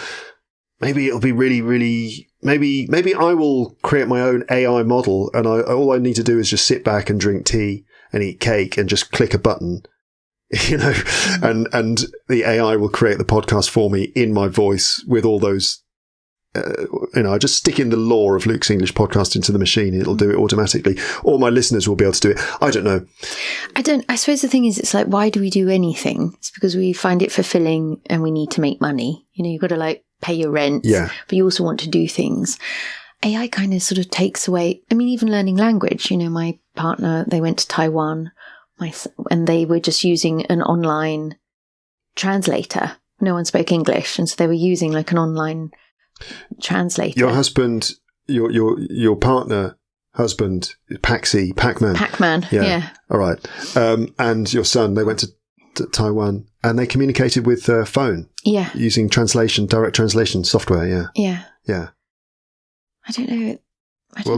Speaker 1: maybe it'll be really, really. Maybe I will create my own AI model, and all I need to do is just sit back and drink tea and eat cake and just click a button, and the AI will create the podcast for me in my voice with all those. I just stick in the lore of Luke's English Podcast into the machine. It'll do it automatically. Or my listeners will be able to do it. I don't know.
Speaker 2: I suppose the thing is, it's like, why do we do anything? It's because we find it fulfilling and we need to make money. You've got to pay your rent, but you also want to do things. AI kind of sort of takes away, even learning language. My partner, they went to Taiwan, and they were just using an online translator. No one spoke English, and so they were using an online translator.
Speaker 1: Your husband, your partner, husband, Pac-Man.
Speaker 2: Pac-Man, yeah.
Speaker 1: All right. And your son, they went to Taiwan, and they communicated with phone.
Speaker 2: Yeah.
Speaker 1: Using direct translation software.
Speaker 2: Yeah.
Speaker 1: Yeah.
Speaker 2: I don't know.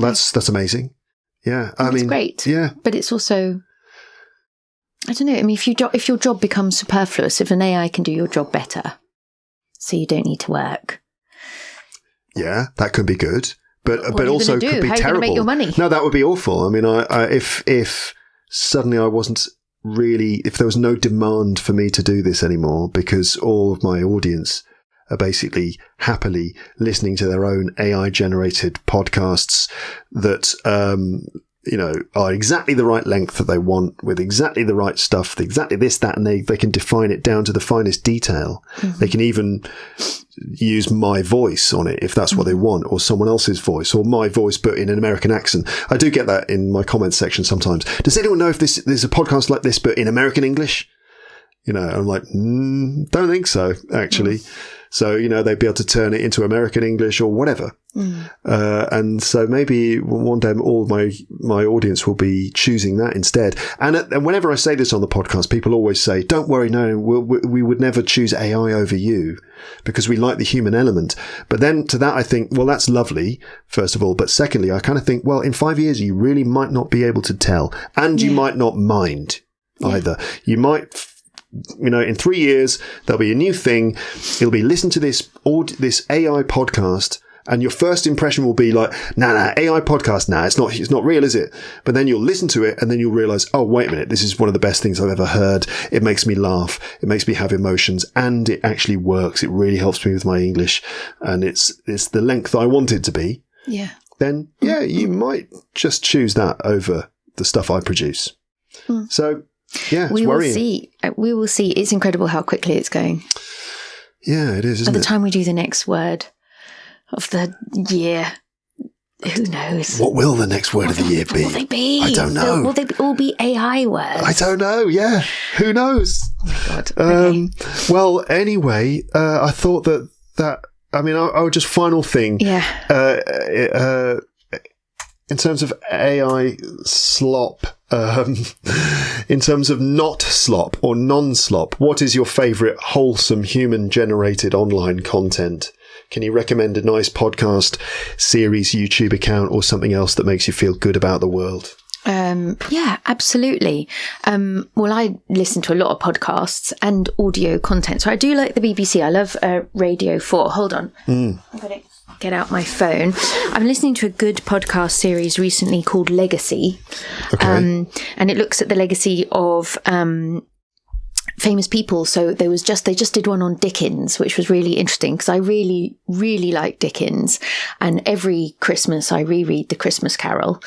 Speaker 1: That's amazing. Yeah.
Speaker 2: It's great.
Speaker 1: Yeah.
Speaker 2: But it's also, I don't know. If your job becomes superfluous, if an AI can do your job better, so you don't need to work.
Speaker 1: Yeah, that could be good. But also could be
Speaker 2: How are you
Speaker 1: terrible.
Speaker 2: gonna make your money?
Speaker 1: No, that would be awful. If suddenly I wasn't really, if there was no demand for me to do this anymore, because all of my audience are basically happily listening to their own AI generated podcasts that, are exactly the right length that they want, with exactly the right stuff, exactly this, that, and they can define it down to the finest detail. Mm-hmm. They can even use my voice on it if that's what they want, or someone else's voice, or my voice but in an American accent. I do get that in my comments section sometimes. Does anyone know if there's a podcast like this but in American English? I'm like, don't think so, actually. So, they'd be able to turn it into American English or whatever. And so maybe one day all of my audience will be choosing that instead. And whenever I say this on the podcast, people always say, don't worry, no, we would never choose AI over you, because we like the human element. But then to that, I think, well, that's lovely, first of all. But secondly, I kind of think, well, in 5 years, you really might not be able to tell, and you might not mind either. You might... in 3 years, there'll be a new thing. It'll be listen to this AI podcast, and your first impression will be like, nah, AI podcast, it's not real, is it? But then you'll listen to it, and then you'll realize, oh, wait a minute, this is one of the best things I've ever heard. It makes me laugh. It makes me have emotions, and it actually works. It really helps me with my English, and it's the length I want it to be.
Speaker 2: Yeah.
Speaker 1: Then, you might just choose that over the stuff I produce. So... yeah, it's worrying.
Speaker 2: We will see. It's incredible how quickly it's going.
Speaker 1: Yeah, it is, isn't it?
Speaker 2: By the time we do the next word of the year, who knows?
Speaker 1: What will the next word of the year be?
Speaker 2: What will they be?
Speaker 1: I don't know.
Speaker 2: Will they all be AI words?
Speaker 1: I don't know, yeah. Who knows?
Speaker 2: Oh my God. Okay.
Speaker 1: Well, anyway, I thought that I would just final thing.
Speaker 2: Yeah.
Speaker 1: In terms of AI slop, in terms of not slop or non-slop, what is your favourite wholesome human-generated online content? Can you recommend a nice podcast, series, YouTube account, or something else that makes you feel good about the world?
Speaker 2: Yeah, absolutely. Well, I listen to a lot of podcasts and audio content. So I do like the BBC. I love Radio 4. Hold on. I'm going to get out my phone. I'm listening to a good podcast series recently called Legacy. Okay. And it looks at the legacy of famous people. So they just did one on Dickens, which was really interesting because I really, really like Dickens. And every Christmas I reread The Christmas Carol.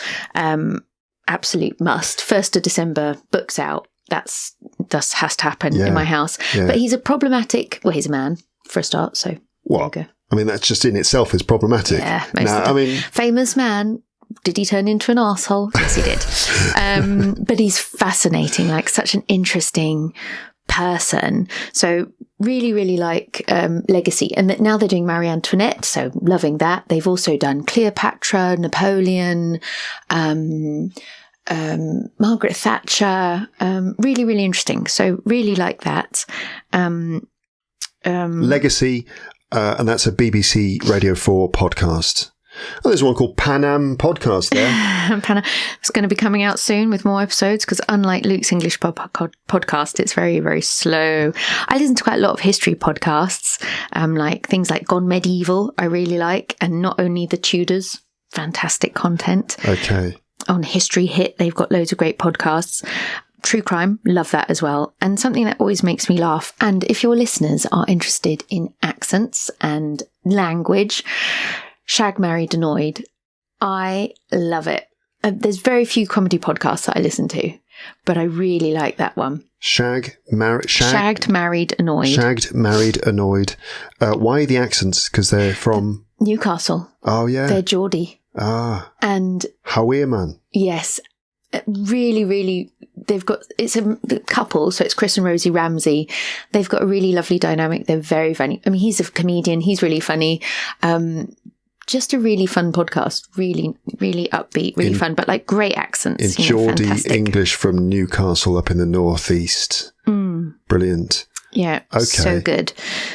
Speaker 2: Absolute must. 1st of December, books out. That has to happen in my house. Yeah. But he's a man for a start. So there you go.
Speaker 1: I mean, that's just in itself is problematic.
Speaker 2: Yeah, famous man. Did he turn into an arsehole? Yes, he did. But he's fascinating, like such an interesting person. So really, really like Legacy. And now they're doing Marie Antoinette, so loving that. They've also done Cleopatra, Napoleon, Margaret Thatcher. Really, really interesting. So really like that.
Speaker 1: Legacy, and that's a BBC Radio 4 podcast. Oh, there's one called Pan Am Podcast there.
Speaker 2: It's going to be coming out soon with more episodes because unlike Luke's English podcast, it's very, very slow. I listen to quite a lot of history podcasts, like things like Gone Medieval, I really like, and Not Only the Tudors, fantastic content.
Speaker 1: Okay.
Speaker 2: On History Hit, they've got loads of great podcasts. True crime, love that as well. And something that always makes me laugh, and if your listeners are interested in accents and language, Shag, Married, Annoyed. I love it. There's very few comedy podcasts that I listen to, but I really like that one.
Speaker 1: Shagged, Married,
Speaker 2: Annoyed.
Speaker 1: Shagged, Married, Annoyed. Why the accents? Because they're from...
Speaker 2: Newcastle.
Speaker 1: Oh, yeah.
Speaker 2: They're Geordie.
Speaker 1: Ah.
Speaker 2: And...
Speaker 1: Howeer man.
Speaker 2: Yes. Really, really... It's a couple, so it's Chris and Rosie Ramsey. They've got a really lovely dynamic. They're very funny. I mean, he's a comedian. He's really funny. Just a really fun podcast. Really, really upbeat, really fun, but like great accents.
Speaker 1: In Geordie English from Newcastle up in the northeast. Brilliant.
Speaker 2: Yeah.
Speaker 1: Okay.
Speaker 2: So good.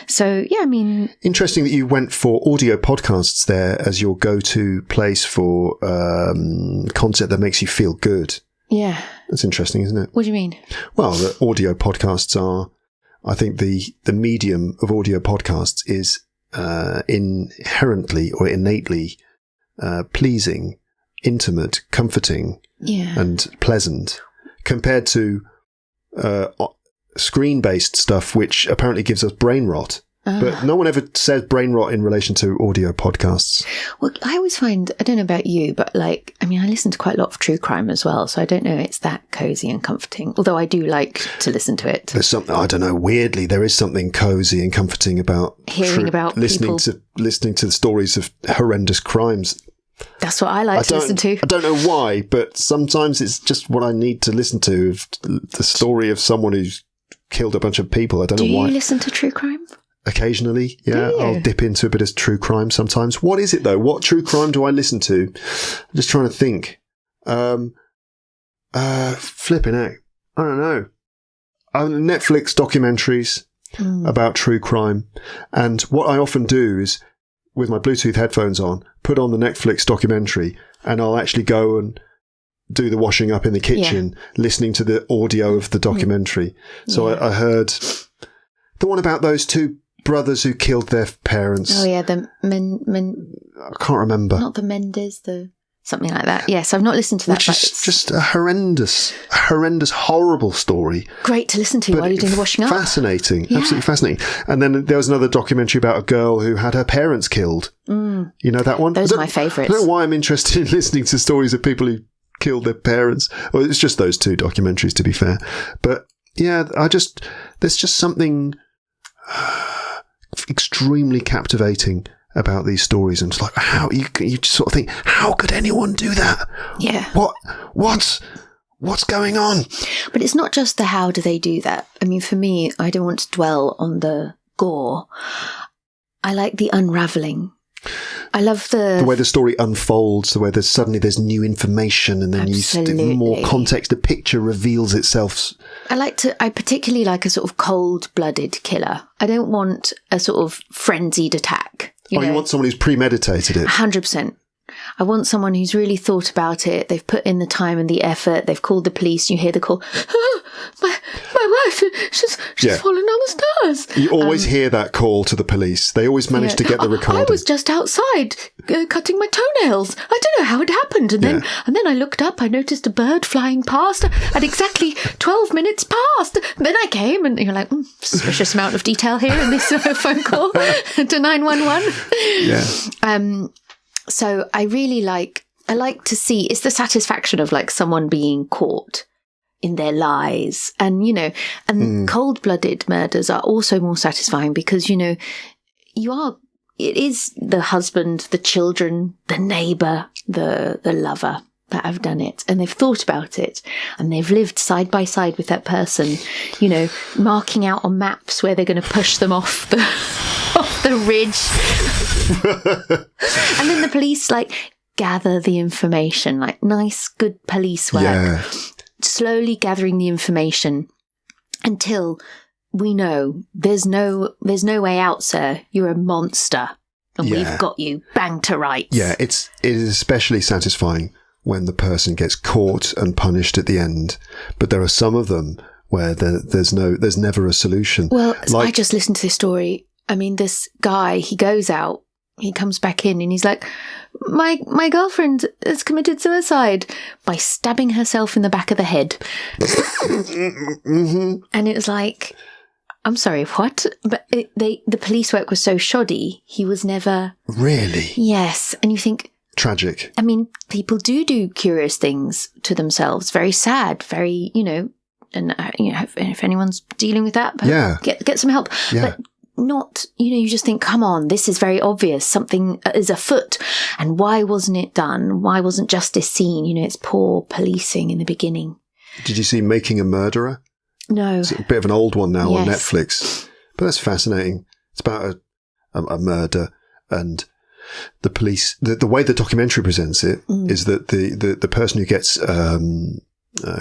Speaker 2: So, yeah, I mean...
Speaker 1: Interesting that you went for audio podcasts there as your go-to place for content that makes you feel good.
Speaker 2: Yeah.
Speaker 1: That's interesting, isn't it?
Speaker 2: What do you mean?
Speaker 1: Well, the audio podcasts are... I think the medium of audio podcasts is... inherently or innately pleasing, intimate, comforting, and pleasant, compared to screen-based stuff, which apparently gives us brain rot. But no one ever says brain rot in relation to audio podcasts.
Speaker 2: Well, I always find, I don't know about you, but like, I mean, I listen to quite a lot of true crime as well, so I don't know it's that cozy and comforting, although I do like to listen to it.
Speaker 1: There's something, I don't know, weirdly, there is something cozy and comforting about
Speaker 2: hearing about
Speaker 1: listening to the stories of horrendous crimes.
Speaker 2: That's what I like to listen to.
Speaker 1: I don't know why, but sometimes it's just what I need to listen to, the story of someone who's killed a bunch of people. I don't know why.
Speaker 2: Do you listen to true crime?
Speaker 1: Occasionally, yeah. I'll dip into a bit of true crime sometimes. What is it, though? What true crime do I listen to? I'm just trying to think. Flipping out. I don't know. Netflix documentaries about true crime. And what I often do is, with my Bluetooth headphones on, put on the Netflix documentary, and I'll actually go and do the washing up in the kitchen, listening to the audio of the documentary. So I heard the one about those two brothers who killed their parents.
Speaker 2: Oh yeah, the
Speaker 1: I can't remember.
Speaker 2: Not the Mendes, something like that. Yes, I've not listened to that.
Speaker 1: Which is just a horrendous, horrible story.
Speaker 2: Great to listen to while you're doing the washing up.
Speaker 1: Fascinating, absolutely fascinating. And then there was another documentary about a girl who had her parents killed. You know that one?
Speaker 2: Those are my favourites.
Speaker 1: I don't know why I'm interested in listening to stories of people who killed their parents. Well, it's just those two documentaries, to be fair. But yeah, there's just something extremely captivating about these stories, and it's like, how you just sort of think, how could anyone do that?
Speaker 2: Yeah.
Speaker 1: What's going on?
Speaker 2: But it's not just the how do they do that. I mean, for me, I don't want to dwell on the gore. I like the unravelling. I love the
Speaker 1: way the story unfolds, the way there's new information, and then you more context. The picture reveals itself.
Speaker 2: I particularly like a sort of cold-blooded killer. I don't want a sort of frenzied attack. You
Speaker 1: want someone who's premeditated it.
Speaker 2: 100%. I want someone who's really thought about it. They've put in the time and the effort. They've called the police. You hear the call. My wife, she's fallen down the stairs.
Speaker 1: You always hear that call to the police. They always manage to get the recording.
Speaker 2: I was just outside cutting my toenails. I don't know how it happened. And then I looked up. I noticed a bird flying past at exactly 12 minutes past. And then I came, and you're like, suspicious amount of detail here in this phone call to 911.
Speaker 1: Yeah.
Speaker 2: So I like to see, it's the satisfaction of like someone being caught in their lies. And, cold-blooded murders are also more satisfying because, it is the husband, the children, the neighbour, the lover that have done it. And they've thought about it, and they've lived side by side with that person, marking out on maps where they're going to push them off the ridge. And then the police, gather the information, like nice, good police work.
Speaker 1: Yeah.
Speaker 2: Slowly gathering the information until we know there's no way out, sir. You're a monster. And we've got you banged to rights.
Speaker 1: Yeah, it is especially satisfying when the person gets caught and punished at the end. But there are some of them where there's never a solution.
Speaker 2: Well, I just listened to this story. I mean, this guy, he goes out, he comes back in and he's like, my girlfriend has committed suicide by stabbing herself in the back of the head.
Speaker 1: Mm-hmm.
Speaker 2: And it was like, I'm sorry, what? But the police work was so shoddy, he was never... Really? Yes. And you think...
Speaker 1: Tragic.
Speaker 2: I mean, people do curious things to themselves. Very sad, very, and, if anyone's dealing with that, get some help.
Speaker 1: Yeah.
Speaker 2: But not, you just think, come on, this is very obvious. Something is afoot. And why wasn't it done? Why wasn't justice seen? It's poor policing in the beginning.
Speaker 1: Did you see Making a Murderer?
Speaker 2: No.
Speaker 1: It's a bit of an old one now on Netflix. But that's fascinating. It's about a murder, and the police... The way the documentary presents it is that the person who gets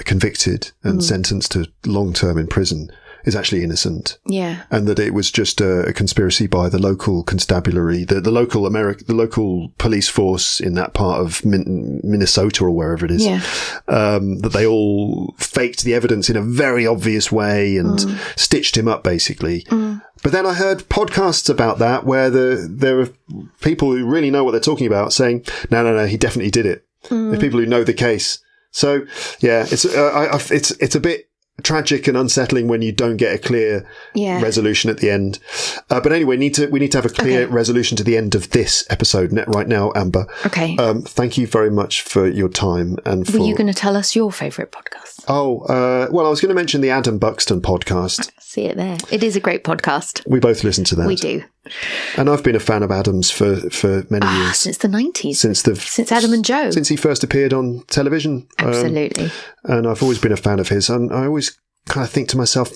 Speaker 1: convicted and sentenced to long-term in prison is actually innocent.
Speaker 2: Yeah.
Speaker 1: And that it was just a conspiracy by the local constabulary, the local police force in that part of Minnesota or wherever it is.
Speaker 2: Yeah.
Speaker 1: That they all faked the evidence in a very obvious way and stitched him up, basically. But then I heard podcasts about that where there are people who really know what they're talking about saying, no, he definitely did it. The people who know the case. So, yeah, it's a bit tragic and unsettling when you don't get a clear resolution at the end. But anyway, we need to have a clear resolution to the end of this episode right now, Amber.
Speaker 2: Okay.
Speaker 1: Thank you very much for your time. And
Speaker 2: were you going to tell us your favourite podcast?
Speaker 1: Oh, well, I was going to mention the Adam Buxton podcast.
Speaker 2: See it there. It is a great podcast.
Speaker 1: We both listen to that.
Speaker 2: We do.
Speaker 1: And I've been a fan of Adam's for many years.
Speaker 2: Since the 90s.
Speaker 1: Since
Speaker 2: Adam and Joe.
Speaker 1: Since he first appeared on television.
Speaker 2: Absolutely.
Speaker 1: And I've always been a fan of his. And I always kind of think to myself,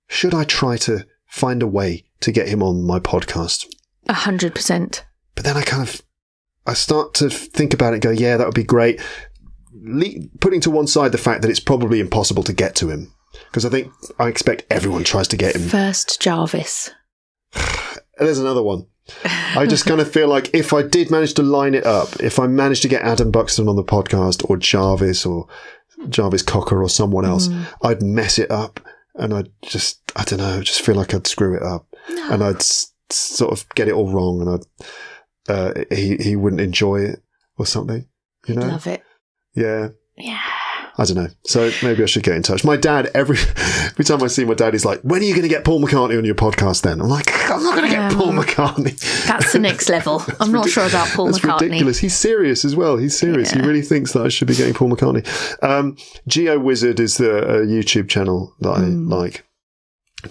Speaker 1: should I try to find a way to get him on my podcast?
Speaker 2: 100%.
Speaker 1: But then I start to think about it and go, yeah, that would be great. Putting to one side the fact that it's probably impossible to get to him. Because I expect everyone tries to get him.
Speaker 2: First Jarvis.
Speaker 1: There's another one. I just kind of feel like if I did manage to line it up, if I managed to get Adam Buxton on the podcast or Jarvis Cocker or someone else, I'd mess it up and I don't know, just feel like I'd screw it up. No. And I'd sort of get it all wrong and he wouldn't enjoy it or something.
Speaker 2: He'd love it.
Speaker 1: Yeah.
Speaker 2: Yeah.
Speaker 1: I don't know. So maybe I should get in touch. My dad, every time I see my dad, he's like, when are you going to get Paul McCartney on your podcast then? I'm like, I'm not going to get Paul McCartney.
Speaker 2: That's the next level. I'm not sure about Paul McCartney.
Speaker 1: That's ridiculous. He's serious as well. He's serious. Yeah. He really thinks that I should be getting Paul McCartney. GeoWizard is the YouTube channel that I like.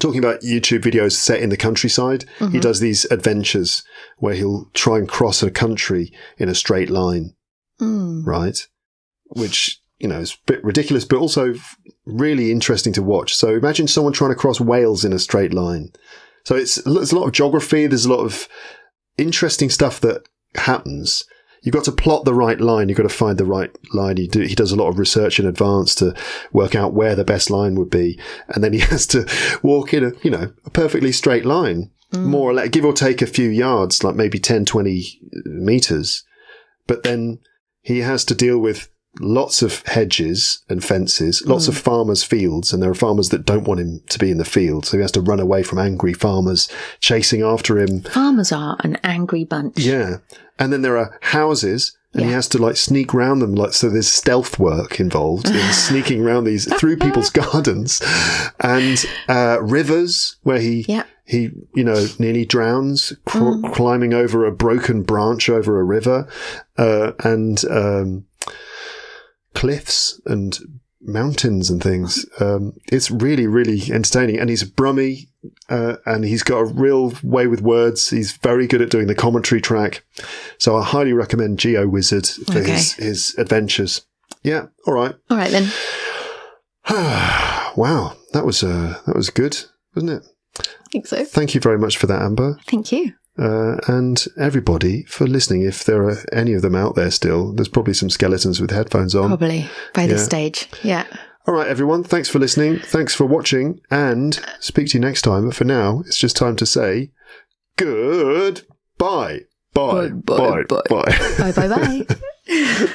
Speaker 1: Talking about YouTube videos set in the countryside, he does these adventures where he'll try and cross a country in a straight line. Right? Which... it's a bit ridiculous, but also really interesting to watch. So imagine someone trying to cross Wales in a straight line. So there's a lot of geography. There's a lot of interesting stuff that happens. You've got to plot the right line. You've got to find the right line. He does a lot of research in advance to work out where the best line would be. And then he has to walk in a perfectly straight line, more or less, give or take a few yards, like maybe 10, 20 meters. But then he has to deal with lots of hedges and fences, lots of farmers' fields, and there are farmers that don't want him to be in the field, so he has to run away from angry farmers chasing after him.
Speaker 2: Farmers are an angry bunch.
Speaker 1: Yeah. And then there are houses, and he has to sneak round them, so there's stealth work involved in sneaking around these through people's gardens, and rivers where he nearly drowns climbing over a broken branch over a river, and cliffs and mountains and things. It's really, really entertaining. And he's Brummy, and he's got a real way with words. He's very good at doing the commentary track. So I highly recommend GeoWizard for his adventures. Yeah. All right.
Speaker 2: All right then.
Speaker 1: Wow. That was good, wasn't it?
Speaker 2: I think so.
Speaker 1: Thank you very much for that, Amber.
Speaker 2: Thank you.
Speaker 1: and everybody for listening. If there are any of them out there still, there's probably some skeletons with headphones on.
Speaker 2: Probably by this stage. Yeah.
Speaker 1: All right, everyone. Thanks for listening. Thanks for watching, and speak to you next time. But for now, it's just time to say goodbye. Bye. Bye. Bye. Bye.
Speaker 2: Bye. Bye. Bye.